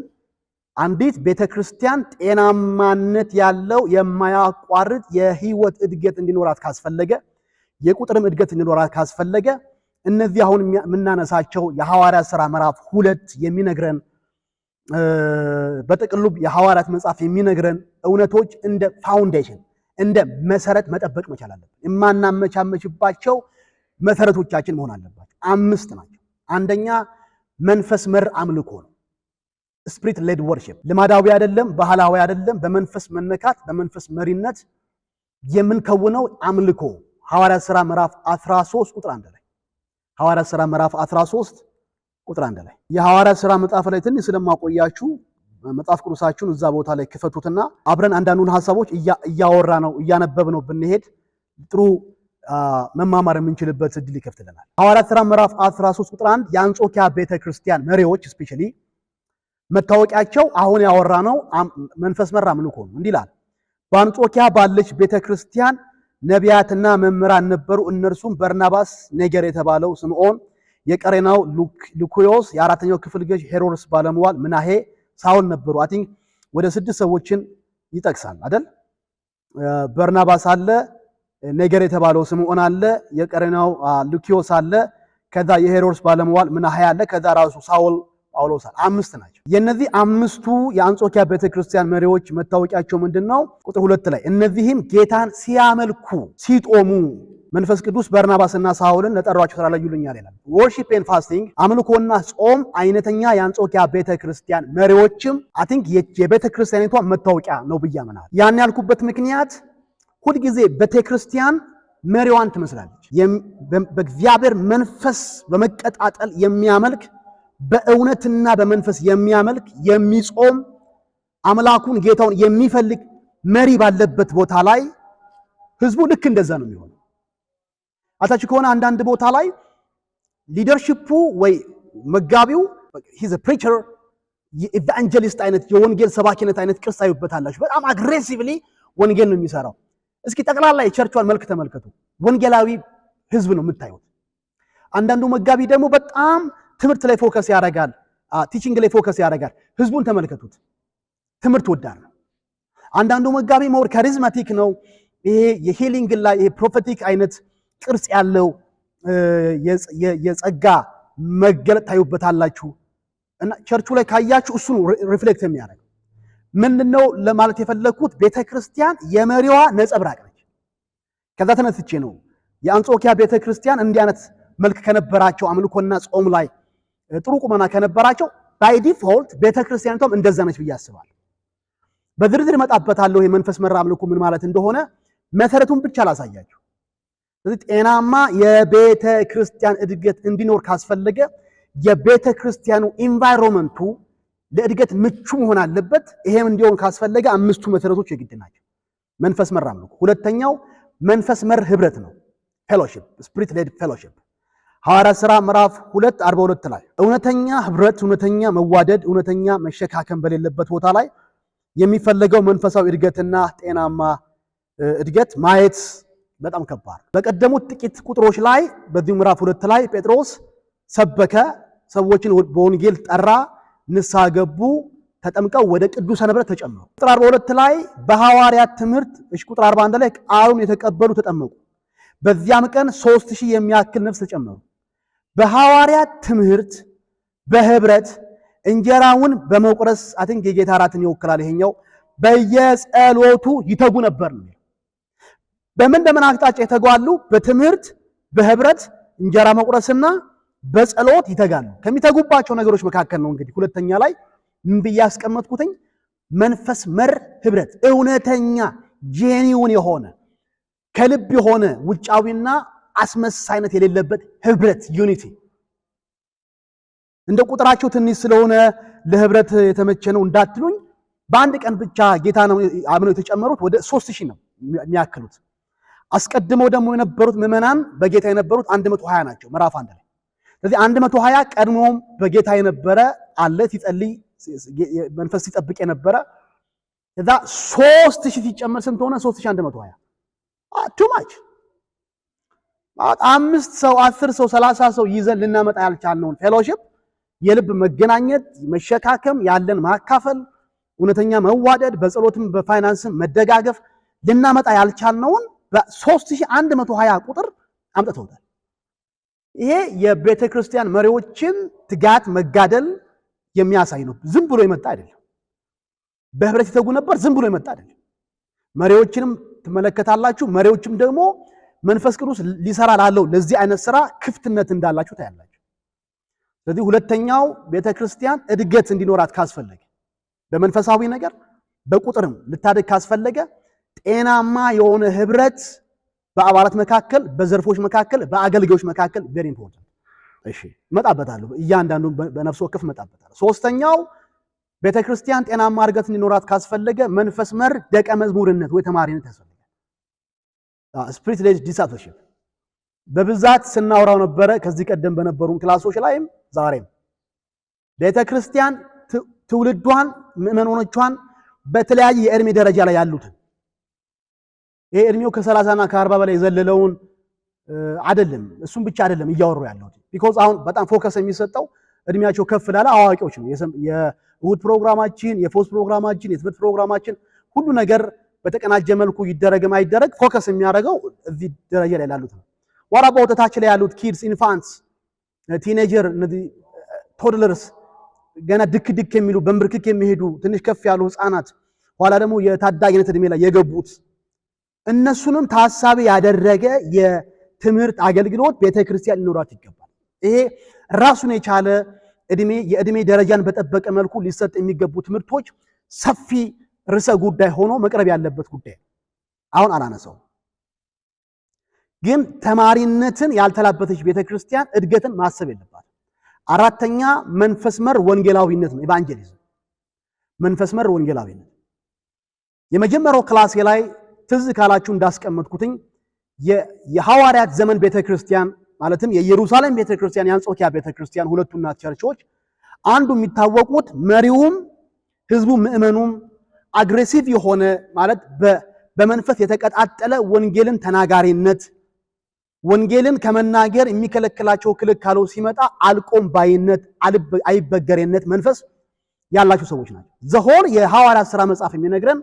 Speaker 1: አንዲት ቤተክርስቲያን ጤናማነት ያለው የማያቋርጥ የህይወት እድገት እንዲኖራት ካስፈለገ፣ የቁጥርም እድገት እንዲኖራት ካስፈለገ እነዚህ አሁን የምናነሳቸው የሐዋርያት ሥራ ምዕራፍ 2 የሚነግረን በጥቅሉ የሐዋርያት መጽሐፍ የሚነግረን እውነቶች እንደ ፋውንዴሽን እንደ መሰረት መጠበቅ መቻል አለብን። የማናመቻመችባቸው መሰረቶቻችን መሆን አለባቸው። 5 ናቸው። አንደኛ መንፈስ መር አምልኮ ነው። ስፒሪት ሌድ ወርሺፕ ልማዳዊ አይደለም፣ ባህላዊ አይደለም። በመንፈስ መነካት በመንፈስ መሪነት የምንከውነው አምልኮ ሐዋርያት ሥራ ምዕራፍ 13 ቁጥር 1 ላይ ሐዋርያት ሥራ ምዕራፍ 13 ቁጥር 1 ላይ የሐዋርያት ሥራ መጽሐፍ ላይ ትንሽ ስለማቆያችሁ መጽሐፍ ቅዱሳችሁን እዛ ቦታ ላይ ክፈቱትና አብረን አንዳንዱን ሐሳቦች እያወራ ነው እያነበብ ነው ብንሄድ ጥሩ መማማር የምንችልበት እድል ይከፍትልናል። ሐዋርያት ሥራ ምዕራፍ 13 ቁጥር 1 የአንጾኪያ ቤተክርስቲያን መሪዎች ስፔሻሊ መታወቂያቸው አሁን ያወራ ነው መንፈስ መራ አምልኮ ነው። እንዲህ ይላል፣ በአንጾኪያ ባለች ቤተክርስቲያን ነቢያትና መምህራን ነበሩ። እነርሱም በርናባስ፣ ኔገር የተባለው ስምዖን፣ የቀሬናው ሉኪዮስ፣ የአራተኛው ክፍል ገዥ ሄሮድስ ባለመዋል ምናሄ፣ ሳውል ነበሩ። አይ ቲንክ ወደ 6 ሰዎችን ይጠቅሳል አይደል? በርናባስ አለ፣ ኔገር የተባለው ስምዖን አለ፣ የቀሬናው ሉኪዮስ አለ፣ ከዛ የሄሮድስ ባለመዋል ምናሄ አለ፣ ከዛ ራሱ ሳውል ጳውሎስ አለ። 5 ናቸው። የነዚህ 5ቱ የአንጾኪያ ቤተክርስቲያን መሪዎች መታወቂያቸው ምንድነው? ቁጥር 2 ላይ እነዚህም ጌታን ሲያመልኩ ሲጦሙ መንፈስ ቅዱስ በርናባስና ሳውልን ለጠሯቸው ስራ ለዩልኛል ይላል። ወርሺፕ ኤንድ ፋስቲንግ አምልኮና ጾም አይነተኛ የአንጾኪያ ቤተክርስቲያን መሪዎችም አይ ቲንክ የቤተክርስቲያኒቷ መታወቂያ ነው ብዬ አምናለሁ። ያን ያልኩበት ምክንያት ሁልጊዜ ቤተክርስቲያን መሪዋን ትመስላለች። በእግዚአብሔር መንፈስ በመቀጣጠል የሚያመልክ በእውነትና በመንፈስ የሚያመልክ የሚጾም አምላኩን ጌታውን የሚፈልግ መሪ ባለበት ቦታ ላይ ህዝቡ ልክ እንደዛ ነው የሚሆነው። አታች ከሆነ አንዳንድ ቦታ ላይ ሊደርሺፑ ወይ መጋቢው ሂዝ አ ፕሪቸር የኢቫንጀሊስት አይነት የወንጌል ሰባኪነት አይነት ቅርስ ታዩበታላችሁ። በጣም አግሬሲቭሊ ወንጌል ነው የሚሰራው። እስኪ ጠቅላላ የቸርቿን መልክ ተመልከቱ። ወንጌላዊ ህዝብ ነው የምታዩት። አንዳንዱ መጋቢ ደግሞ በጣም ትምህርት ላይ ፎከስ ያደርጋል፣ ቲቺንግ ላይ ፎከስ ያደርጋል። ህዝቡን ተመልከቱት፣ ትምህርት ወዳድ ነው። አንዳንዱ መጋቢ ሞር ካሪዝማቲክ ነው። ይሄ የሂሊንግ ላይ ይሄ ፕሮፌቲክ አይነት ቅርጽ ያለው የጸጋ መገለጥ ታዩበታላችሁ። እና ቸርቹ ላይ ካያችሁ እሱን ሪፍሌክት የሚያደርግ ምንድነው ለማለት የፈለኩት? ቤተክርስቲያን የመሪዋ ነጸብራቅ ነች። ከዛ ተነስቼ ነው የአንጾኪያ ቤተክርስቲያን እንዲህ አይነት መልክ ከነበራቸው አምልኮና ጾም ላይ ጥሩ ቁመና ከነበራቸው ባይ ዲፎልት ቤተክርስቲያኒቷም እንደዛ ነች ብዬ አስባለሁ። በዝርዝር እመጣበታለሁ የመንፈስ መራ አምልኮ ምን ማለት እንደሆነ፣ መሰረቱን ብቻ ላሳያችሁ። ስለዚህ ጤናማ የቤተክርስቲያን እድገት እንዲኖር ካስፈለገ የቤተክርስቲያኑ ኢንቫይሮንመንቱ ለእድገት ምቹ መሆን አለበት። ይሄም እንዲሆን ካስፈለገ 5ቱ መሰረቶች የግድ ናቸው። መንፈስ መራ አምልኮ፣ ሁለተኛው መንፈስ መር ህብረት ነው፣ ፌሎሺፕ ስፒሪት ሌድ ፌሎሺፕ። ሐዋርያት ሥራ ምዕራፍ 2:42 ላይ እውነተኛ ህብረት፣ እውነተኛ መዋደድ፣ እውነተኛ መሸካከም በሌለበት ቦታ ላይ የሚፈለገው መንፈሳዊ እድገትና ጤናማ እድገት ማየት በጣም ከባድ። በቀደሙት ጥቂት ቁጥሮች ላይ በዚህ ምዕራፍ 2 ላይ ጴጥሮስ ሰበከ፣ ሰዎችን በወንጌል ጠራ፣ ንስሐ ገቡ፣ ተጠምቀው ወደ ቅዱሳን ህብረት ተጨመሩ። ቁጥር 42 ላይ በሐዋርያት ትምህርት ቁጥር 41 ላይ ቃሉን የተቀበሉ ተጠመቁ። በዚያም ቀን 3000 የሚያክል ነፍስ ተጨመሩ። በሐዋርያት ትምህርት በህብረት እንጀራውን በመቁረስ አይ ቲንክ የጌታ እራትን ይወክላል። ይሄኛው በየጸሎቱ ይተጉ ነበር ነው። በምን አቅጣጫ ይተጓሉ? በትምህርት፣ በህብረት፣ እንጀራ መቁረስና በጸሎት ይተጋሉ። ከሚተጉባቸው ነገሮች መካከል ነው እንግዲህ ሁለተኛ ላይ ምን ብዬ ያስቀመጥኩትኝ መንፈስ መር ህብረት፣ እውነተኛ ጄኒውን የሆነ ከልብ የሆነ ውጫዊና አስመሳይነት የሌለበት ህብረት ዩኒቲ። እንደ ቁጥራቸው ትንሽ ስለሆነ ለህብረት የተመቸ ነው እንዳትሉኝ፣ በአንድ ቀን ብቻ ጌታ ነው አምነው የተጨመሩት ወደ 3000 ነው የሚያክሉት። አስቀድመው ደግሞ የነበሩት ምዕመናን በጌታ የነበሩት 120 ናቸው ምዕራፍ 1 ላይ። ስለዚህ 120 ቀድሞም በጌታ የነበረ አለ ሲጸልይ መንፈስ ሲጠብቅ የነበረ ከዛ 3000 ሲጨመር ስንት ሆነ? 3120 too much። 5 ሰው 10 ሰው 30 ሰው ይዘን ልናመጣ ያልቻልነውን ፌሎሺፕ፣ የልብ መገናኘት፣ መሸካከም፣ ያለን ማካፈል፣ እውነተኛ መዋደድ፣ በጸሎትም በፋይናንስም መደጋገፍ ልናመጣ ያልቻልነውን በ3120 ቁጥር አምጥተውታል። ይሄ የቤተ ክርስቲያን መሪዎችን ትጋት መጋደል የሚያሳይ ነው። ዝም ብሎ የመጣ አይደለም። በህብረት ይተጉ ነበር። ዝም ብሎ የመጣ አይደለም። መሪዎችንም ትመለከታላችሁ። መሪዎችም ደግሞ መንፈስ ቅዱስ ሊሰራ ላለው ለዚህ አይነት ስራ ክፍትነት እንዳላችሁ ታያላችሁ። ስለዚህ ሁለተኛው ቤተክርስቲያን እድገት እንዲኖራት ካስፈለገ በመንፈሳዊ ነገር በቁጥርም ልታድግ ካስፈለገ ጤናማ የሆነ ህብረት በአባላት መካከል፣ በዘርፎች መካከል፣ በአገልጋዮች መካከል very important። እሺ መጣበታለሁ፣ እያንዳንዱ በነፍስ ወከፍ መጣበታለሁ። ሶስተኛው ቤተክርስቲያን ጤናማ እድገት እንዲኖራት ካስፈለገ መንፈስ መር ደቀ መዝሙርነት ወይ ተማሪነት ያስፈልጋል። ስፒሪት ሌድ ዲሳይፕልሺፕ በብዛት ስናወራው ነበረ ከዚህ ቀደም በነበሩን ክላሶች ላይም ዛሬም። ቤተክርስቲያን ትውልዷን ምዕመናኖቿን በተለያየ የእድሜ ደረጃ ላይ ያሉትን ይሄ እድሜው ከ30 እና ከ40 በላይ የዘለለውን አይደለም፣ እሱም ብቻ አይደለም እያወሩ ያለው ቢኮዝ አሁን በጣም ፎከስ የሚሰጠው እድሜያቸው ከፍ ላለ አዋቂዎች ነው። የእሁድ ፕሮግራማችን፣ የፎስ ፕሮግራማችን፣ የትምህርት ፕሮግራማችን ሁሉ ነገር በተቀናጀ መልኩ ይደረግም አይደረግ ፎከስ የሚያደርገው እዚህ ደረጃ ላይ ያሉት ነው። ዋራ በወተታች ላይ ያሉት ኪድስ፣ ኢንፋንትስ፣ ቲኔጀር፣ ቶድለርስ ገና ድክ የሚሉ በንብርክክ የሚሄዱ ትንሽ ከፍ ያሉ ህፃናት፣ ኋላ ደግሞ የታዳጊነት እድሜ ላይ የገቡት እነሱንም ታሳቢ ያደረገ የትምህርት አገልግሎት ቤተክርስቲያን ሊኖራት ይገባል። ይሄ ራሱን የቻለ የእድሜ ደረጃን በጠበቀ መልኩ ሊሰጥ የሚገቡ ትምህርቶች ሰፊ ርዕሰ ጉዳይ ሆኖ መቅረብ ያለበት ጉዳይ አሁን አላነሳው። ግን ተማሪነትን ያልተላበተች ቤተክርስቲያን እድገትን ማሰብ የለባት። አራተኛ መንፈስ መር ወንጌላዊነት ነው። ኢቫንጀሊዝም መንፈስ መር ወንጌላዊነት የመጀመሪያው ክላሴ ላይ ትዝ ካላችሁ እንዳስቀመጥኩትኝ የሐዋርያት ዘመን ቤተክርስቲያን ማለትም የኢየሩሳሌም ቤተክርስቲያን፣ የአንጾኪያ ቤተክርስቲያን ሁለቱ እናት ቸርቾች አንዱ የሚታወቁት መሪውም ህዝቡ ምዕመኑም አግሬሲቭ የሆነ ማለት በመንፈስ የተቀጣጠለ ወንጌልን ተናጋሪነት፣ ወንጌልን ከመናገር የሚከለክላቸው ክልካለው ሲመጣ አልቆም ባይነት፣ አይበገሬነት መንፈስ ያላቸው ሰዎች ናቸው። ዘሆል የሐዋርያት ሥራ መጽሐፍ የሚነግረን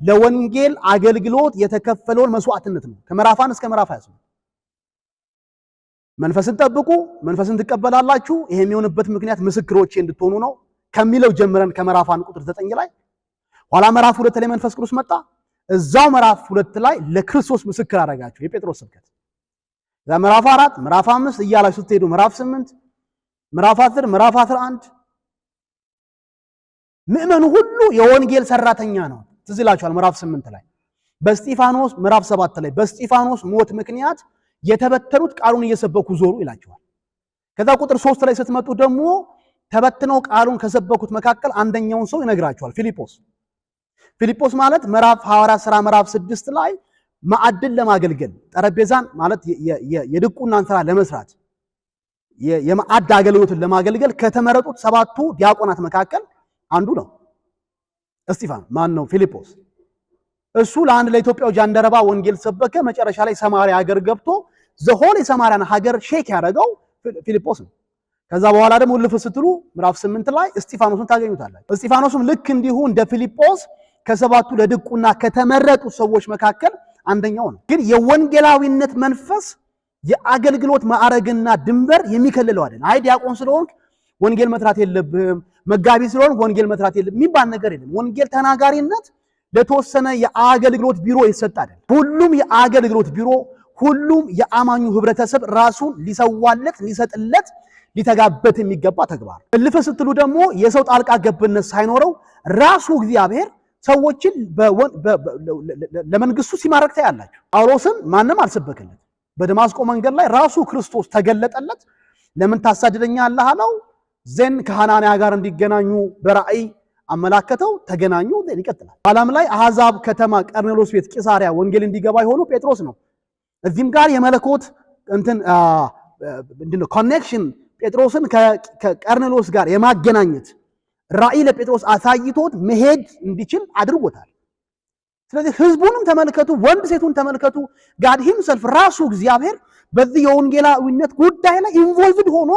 Speaker 1: ለወንጌል አገልግሎት የተከፈለውን መስዋዕትነት ነው። ከምዕራፍ 1 እስከ ምዕራፍ 28 መንፈስን ጠብቁ፣ መንፈስን ትቀበላላችሁ፣ ይሄ የሚሆንበት ምክንያት ምስክሮቼ እንድትሆኑ ነው ከሚለው ጀምረን ከምዕራፍ 1 ቁጥር 9 ላይ ኋላ ምዕራፍ 2 ላይ መንፈስ ቅዱስ መጣ። እዛው ምዕራፍ 2 ላይ ለክርስቶስ ምስክር አደረጋቸው የጴጥሮስ ስብከት። ምዕራፍ 4 ምዕራፍ 5 እያላችሁ ስትሄዱ ምዕራፍ 8 ምዕራፍ 10 ምዕራፍ 11 ምዕመኑ ሁሉ የወንጌል ሰራተኛ ነው። ትዝ ይላችኋል ምዕራፍ 8 ላይ በስጢፋኖስ ምዕራፍ 7 ላይ በስጢፋኖስ ሞት ምክንያት የተበተኑት ቃሉን እየሰበኩ ዞሩ ይላችኋል። ከዛ ቁጥር 3 ላይ ስትመጡ ደግሞ ተበትነው ቃሉን ከሰበኩት መካከል አንደኛውን ሰው ይነግራችኋል፣ ፊልጶስ ማለት ምዕራፍ ሐዋርያት ሥራ ምዕራፍ 6 ላይ ማዕድን ለማገልገል ጠረጴዛን ማለት የድቁናን ስራ ለመስራት የማዕድ አገልግሎትን ለማገልገል ከተመረጡት 7ቱ ዲያቆናት መካከል አንዱ ነው። እስጢፋን ማን ነው? ፊልጶስ። እሱ ለኢትዮጵያው ጃንደረባ ወንጌል ሰበከ። መጨረሻ ላይ ሰማርያ ሀገር ገብቶ ዘሆል የሰማርያን ሀገር ሼክ ያደረገው ፊልጶስ ነው። ከዛ በኋላ ደግሞ ልፍ ስትሉ ምዕራፍ 8 ላይ እስጢፋኖስን ታገኙታላችሁ። እስጢፋኖስም ልክ እንዲሁ እንደ ፊልጶስ ከ7ቱ ለድቁና ከተመረጡ ሰዎች መካከል አንደኛው ነው። ግን የወንጌላዊነት መንፈስ የአገልግሎት ማዕረግና ድንበር የሚከልለው አይደል። አይ ዲያቆን ስለሆንክ ወንጌል መትራት የለብህም፣ መጋቢ ስለሆንክ ወንጌል መትራት የለብህም የሚባል ነገር የለም። ወንጌል ተናጋሪነት ለተወሰነ የአገልግሎት ቢሮ ይሰጣል። ሁሉም የአገልግሎት ቢሮ ሁሉም የአማኙ ህብረተሰብ ራሱን ሊሰዋለት ሊሰጥለት ሊተጋበት የሚገባ ተግባር። እልፍ ስትሉ ደግሞ የሰው ጣልቃ ገብነት ሳይኖረው ራሱ እግዚአብሔር ሰዎችን ለመንግስቱ ሲማረክ ታያላችሁ። ጳውሎስን ማንም አልሰበከለት። በደማስቆ መንገድ ላይ ራሱ ክርስቶስ ተገለጠለት። ለምን ታሳድደኛለህ አለው። ዘን ከሐናንያ ጋር እንዲገናኙ በራእይ አመላከተው። ተገናኙ። ይቀጥላል። ዓለም ላይ አሕዛብ ከተማ ቀርኔሎስ ቤት ቂሳሪያ ወንጌል እንዲገባ የሆኑ ጴጥሮስ ነው። እዚህም ጋር የመለኮት ምንድነው ኮኔክሽን ጴጥሮስን ከቀርኔሎስ ጋር የማገናኘት ራእይ ለጴጥሮስ አሳይቶት መሄድ እንዲችል አድርጎታል። ስለዚህ ህዝቡንም ተመልከቱ፣ ወንድ ሴቱን ተመልከቱ። ጋድ ሂምሰልፍ ራሱ እግዚአብሔር በዚህ የወንጌላዊነት ጉዳይ ላይ ኢንቮልቭድ ሆኖ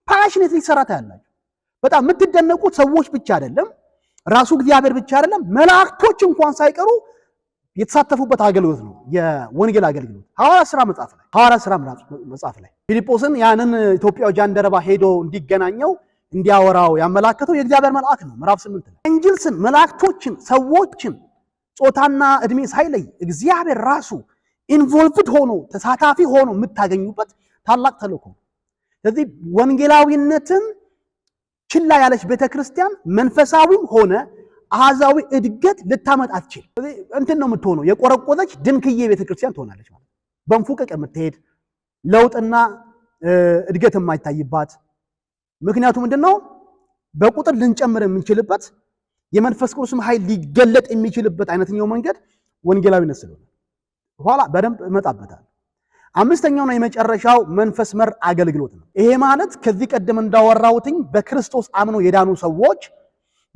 Speaker 1: ፓሽኔትሊ ሰራ ታያላችሁ። በጣም የምትደነቁት ሰዎች ብቻ አይደለም፣ ራሱ እግዚአብሔር ብቻ አይደለም፣ መላእክቶች እንኳን ሳይቀሩ የተሳተፉበት አገልግሎት ነው የወንጌል አገልግሎት። ሐዋርያት ሥራ መጽሐፍ ላይ ፊልጶስን ያንን ኢትዮጵያዊ ጃንደረባ ሄዶ እንዲገናኘው እንዲያወራው ያመላከተው የእግዚአብሔር መልአክ ነው። ምዕራፍ 8 ላይ ኤንጅልስን መላእክቶችን ሰዎችን ጾታና እድሜ ሳይለይ እግዚአብሔር ራሱ ኢንቮልቭድ ሆኖ ተሳታፊ ሆኖ የምታገኙበት ታላቅ ተልእኮ። ስለዚህ ወንጌላዊነትን ችላ ያለች ቤተክርስቲያን መንፈሳዊም ሆነ አሃዛዊ እድገት ልታመጣ አትችል። ስለዚህ እንትን ነው የምትሆነው፣ የቆረቆዘች ድንክዬ ቤተክርስቲያን ትሆናለች ማለት በንፉቅቅ የምትሄድ ለውጥና እድገት የማይታይባት። ምክንያቱ ምንድነው? በቁጥር ልንጨምር የምንችልበት የመንፈስ ቅዱስም ኃይል ሊገለጥ የሚችልበት አይነተኛው መንገድ ወንጌላዊነት ስለሆነ ኋላ በደንብ እመጣበታል። አምስተኛውና የመጨረሻው መንፈስ መር አገልግሎት ነው። ይሄ ማለት ከዚህ ቀደም እንዳወራሁትኝ በክርስቶስ አምነው የዳኑ ሰዎች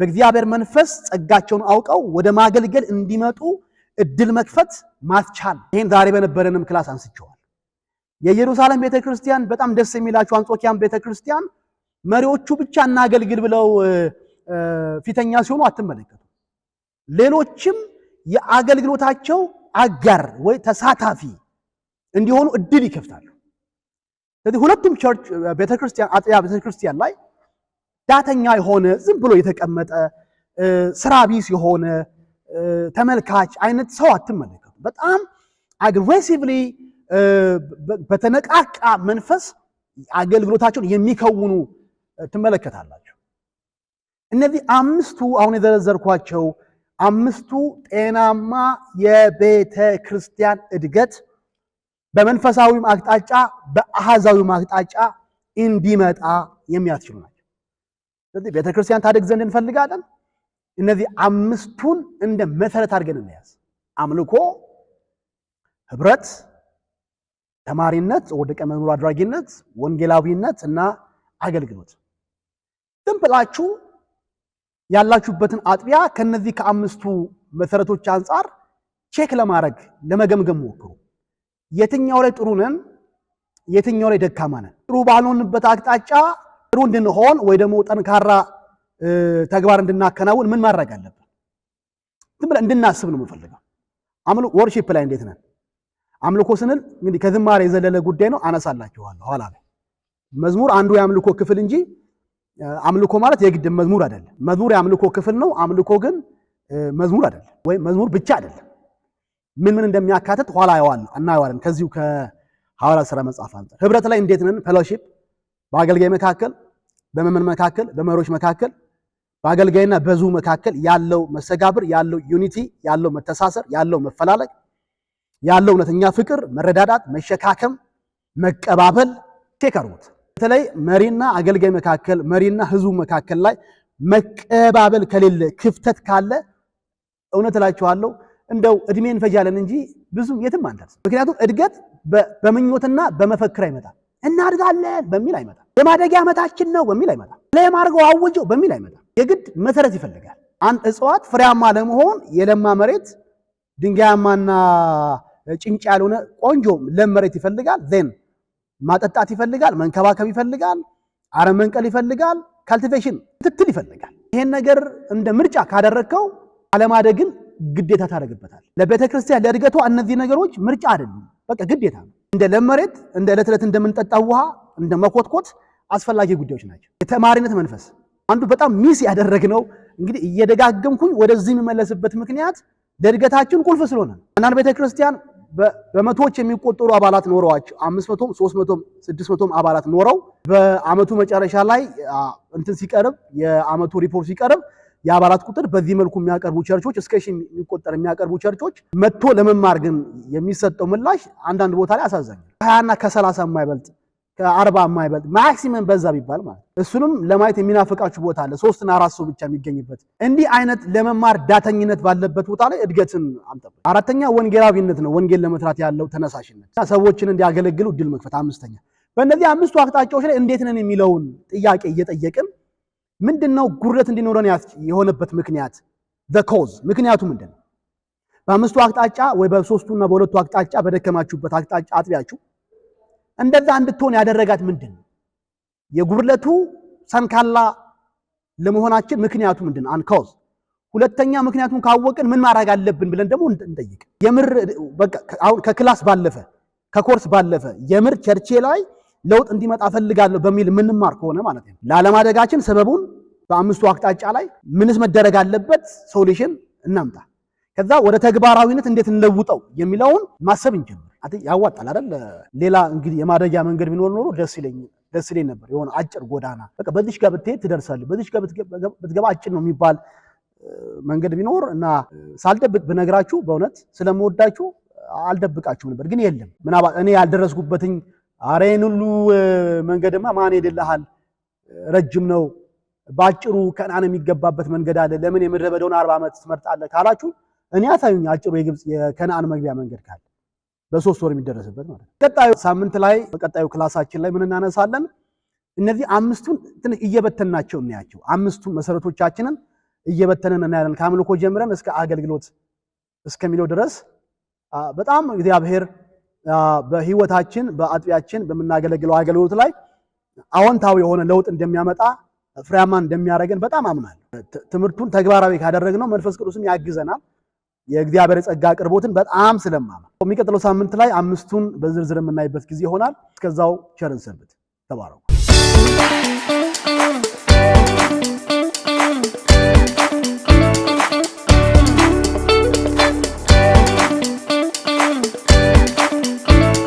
Speaker 1: በእግዚአብሔር መንፈስ ጸጋቸውን አውቀው ወደ ማገልገል እንዲመጡ እድል መክፈት ማስቻል። ይሄን ዛሬ በነበረንም ክላስ አንስቼዋል። የኢየሩሳሌም ቤተክርስቲያን በጣም ደስ የሚላቸው አንጾኪያም ቤተክርስቲያን መሪዎቹ ብቻ እናገልግል ብለው ፊተኛ ሲሆኑ አትመለከቱ። ሌሎችም የአገልግሎታቸው አጋር ወይ ተሳታፊ እንዲሆኑ እድል ይከፍታሉ። ስለዚህ ሁለቱም ቸርች ቤተክርስቲያን አጥቢያ ቤተክርስቲያን ላይ ዳተኛ የሆነ ዝም ብሎ የተቀመጠ ስራ ቢስ የሆነ ተመልካች አይነት ሰው አትመለከቱ። በጣም አግሬሲቭሊ በተነቃቃ መንፈስ አገልግሎታቸውን የሚከውኑ ትመለከታላችሁ። እነዚህ አምስቱ አሁን የዘረዘርኳቸው አምስቱ ጤናማ የቤተ ክርስቲያን እድገት በመንፈሳዊም አቅጣጫ በአሃዛዊም አቅጣጫ እንዲመጣ የሚያስችሉ ናቸው። ስለዚህ ቤተ ክርስቲያን ታድግ ዘንድ እንፈልጋለን። እነዚህ አምስቱን እንደ መሰረት አድርገን እንያዝ። አምልኮ፣ ህብረት፣ ተማሪነት፣ ወደቀ መዝሙር አድራጊነት፣ ወንጌላዊነት እና አገልግሎት። ዝም ብላችሁ ያላችሁበትን አጥቢያ ከነዚህ ከአምስቱ መሰረቶች አንጻር ቼክ ለማድረግ ለመገምገም ሞክሩ። የትኛው ላይ ጥሩ ነን፣ የትኛው ላይ ደካማ ነን? ጥሩ ባልሆንበት አቅጣጫ ጥሩ እንድንሆን ወይ ደግሞ ጠንካራ ተግባር እንድናከናውን ምን ማድረግ አለብን? ዝም ብለን እንድናስብ ነው የምፈልገው። አምልኮ ወርሺፕ ላይ እንዴት ነን? አምልኮ ስንል እንግዲህ ከዝማሬ የዘለለ ጉዳይ ነው፣ አነሳላችኋለሁ ኋላ ላይ። መዝሙር አንዱ የአምልኮ ክፍል እንጂ አምልኮ ማለት የግድ መዝሙር አይደለም። መዝሙር የአምልኮ ክፍል ነው። አምልኮ ግን መዝሙር አይደለም፣ ወይም መዝሙር ብቻ አይደለም። ምን እንደሚያካትት ኋላ እናየዋለን። ከዚሁ ከሐዋርያት ሥራ መጽሐፍ አንፃር ህብረት ላይ እንዴት ነን? ፌሎሺፕ በአገልጋይ መካከል፣ በመመን መካከል፣ በመሪዎች መካከል፣ በአገልጋይና በዙ መካከል ያለው መስተጋብር፣ ያለው ዩኒቲ፣ ያለው መተሳሰር፣ ያለው መፈላለግ፣ ያለው እውነተኛ ፍቅር፣ መረዳዳት፣ መሸካከም፣ መቀባበል ቼክ አድርጉት። በተለይ መሪና አገልጋይ መካከል፣ መሪና ህዝቡ መካከል ላይ መቀባበል ከሌለ፣ ክፍተት ካለ እውነት እላችኋለሁ እንደው እድሜ እንፈጃለን እንጂ ብዙ የትም አንደርስ። ምክንያቱም እድገት በምኞትና በመፈክር አይመጣም። እናድጋለን በሚል አይመጣም። የማደጊያ ዓመታችን ነው በሚል አይመጣም። ለማድረገው አወጀው በሚል አይመጣም። የግድ መሰረት ይፈልጋል። አንድ እጽዋት ፍሬያማ ለመሆን የለማ መሬት፣ ድንጋያማና ጭንጫ ያልሆነ ቆንጆ ለም መሬት ይፈልጋል። ዜን ማጠጣት ይፈልጋል፣ መንከባከብ ይፈልጋል፣ አረም መንቀል ይፈልጋል፣ ካልቲቬሽን ክትትል ይፈልጋል። ይሄን ነገር እንደ ምርጫ ካደረግከው አለማደግን ግዴታ ታደርግበታል። ለቤተ ክርስቲያን ለእድገቷ እነዚህ ነገሮች ምርጫ አይደሉም፣ በቃ ግዴታ ነው። እንደ ለም መሬት፣ እንደ ዕለት ዕለት እንደምንጠጣው ውሃ፣ እንደ መኮትኮት አስፈላጊ ጉዳዮች ናቸው። የተማሪነት መንፈስ አንዱ በጣም ሚስ ያደረግነው እንግዲህ እየደጋገምኩኝ ወደዚህ የሚመለስበት ምክንያት ለእድገታችን ቁልፍ ስለሆነ አንዳንድ ቤተክርስቲያን በመቶዎች የሚቆጠሩ አባላት ኖረዋቸው 500ም 300ም 600ም አባላት ኖረው በአመቱ መጨረሻ ላይ እንትን ሲቀርብ የአመቱ ሪፖርት ሲቀርብ የአባላት ቁጥር በዚህ መልኩ የሚያቀርቡ ቸርቾች እስከ ሺህ የሚቆጠር የሚያቀርቡ ቸርቾች መጥቶ ለመማር ግን የሚሰጠው ምላሽ አንዳንድ ቦታ ላይ አሳዛኝ 20 እና ከ30 የማይበልጥ ከ40 የማይበልጥ ማክሲመም በዛ ቢባል ማለት እሱንም ለማየት የሚናፍቃችሁ ቦታ አለ 3 እና 4 ሰው ብቻ የሚገኝበት እንዲህ አይነት ለመማር ዳተኝነት ባለበት ቦታ ላይ እድገትን አንጠብቅ። አራተኛ ወንጌላዊነት ነው። ወንጌል ለመስራት ያለው ተነሳሽነት ሰዎችን እንዲያገለግሉ እድል መክፈት። አምስተኛ በእነዚህ አምስቱ አቅጣጫዎች ላይ እንዴት ነን የሚለውን ጥያቄ እየጠየቅን ምንድነው ጉድለት እንዲኖረን የሆነበት ምክንያት the cause ምክንያቱ ምንድነው? በአምስቱ አቅጣጫ ወይ በሶስቱና በሁለቱ አቅጣጫ በደከማችሁበት አቅጣጫ አጥቢያችሁ እንደዛ እንድትሆን ያደረጋት ምንድነው? የጉድለቱ ሰንካላ ለመሆናችን ምክንያቱ ምንድነው? አንድ cause። ሁለተኛ ምክንያቱን ካወቅን ምን ማድረግ አለብን ብለን ደግሞ እንጠይቅ። የምር በቃ አሁን ከክላስ ባለፈ ከኮርስ ባለፈ የምር ቸርቼ ላይ ለውጥ እንዲመጣ ፈልጋለሁ በሚል ምንማር ከሆነ ማለት ነው ላለማደጋችን ሰበቡን በአምስቱ አቅጣጫ ላይ ምንስ መደረግ አለበት ሶሉሽን እናምጣ። ከዛ ወደ ተግባራዊነት እንዴት እንለውጠው የሚለውን ማሰብ እንጀምር። ያዋጣል አይደል? ሌላ እንግዲህ የማደጊያ መንገድ ቢኖር ኖሮ ደስ ይለኝ ነበር። የሆነ አጭር ጎዳና በቃ በዚች ጋር ብትሄድ ትደርሳለህ፣ በዚች ጋር ብትገባ አጭር ነው የሚባል መንገድ ቢኖር እና ሳልደብቅ ብነግራችሁ በእውነት ስለምወዳችሁ አልደብቃችሁም ነበር። ግን የለም ምናልባት እኔ ያልደረስኩበትኝ አሬን ሁሉ መንገድማ ማን ሄድልሃል ረጅም ነው ባጭሩ ከነዓን የሚገባበት መንገድ አለ ለምን የምድረ በዳውን 40 ዓመት ትመርጣለህ ካላችሁ እኔ አሳዩኝ አጭሩ የግብጽ የከነዓን መግቢያ መንገድ ካለ በ3 ወር የሚደረስበት ማለት ነው። ቀጣዩ ሳምንት ላይ በቀጣዩ ክላሳችን ላይ ምን እናነሳለን? እነዚህ አምስቱን እየበተናቸው እናያቸው። አምስቱን መሰረቶቻችንን እየበተነን እናያለን። ከአምልኮ ጀምረን እስከ አገልግሎት እስከሚለው ድረስ በጣም እግዚአብሔር በህይወታችን በአጥቢያችን በመናገለግለው አገልግሎት ላይ አዎንታዊ የሆነ ለውጥ እንደሚያመጣ ፍሬያማ እንደሚያደርገን በጣም አምናለሁ። ትምህርቱን ተግባራዊ ካደረግነው መንፈስ ቅዱስም ያግዘናል። የእግዚአብሔር ጸጋ አቅርቦትን በጣም ስለማመን የሚቀጥለው ሳምንት ላይ አምስቱን በዝርዝር የምናይበት ጊዜ ይሆናል። እስከዛው ቸርን ሰንብት። ተባረኩ።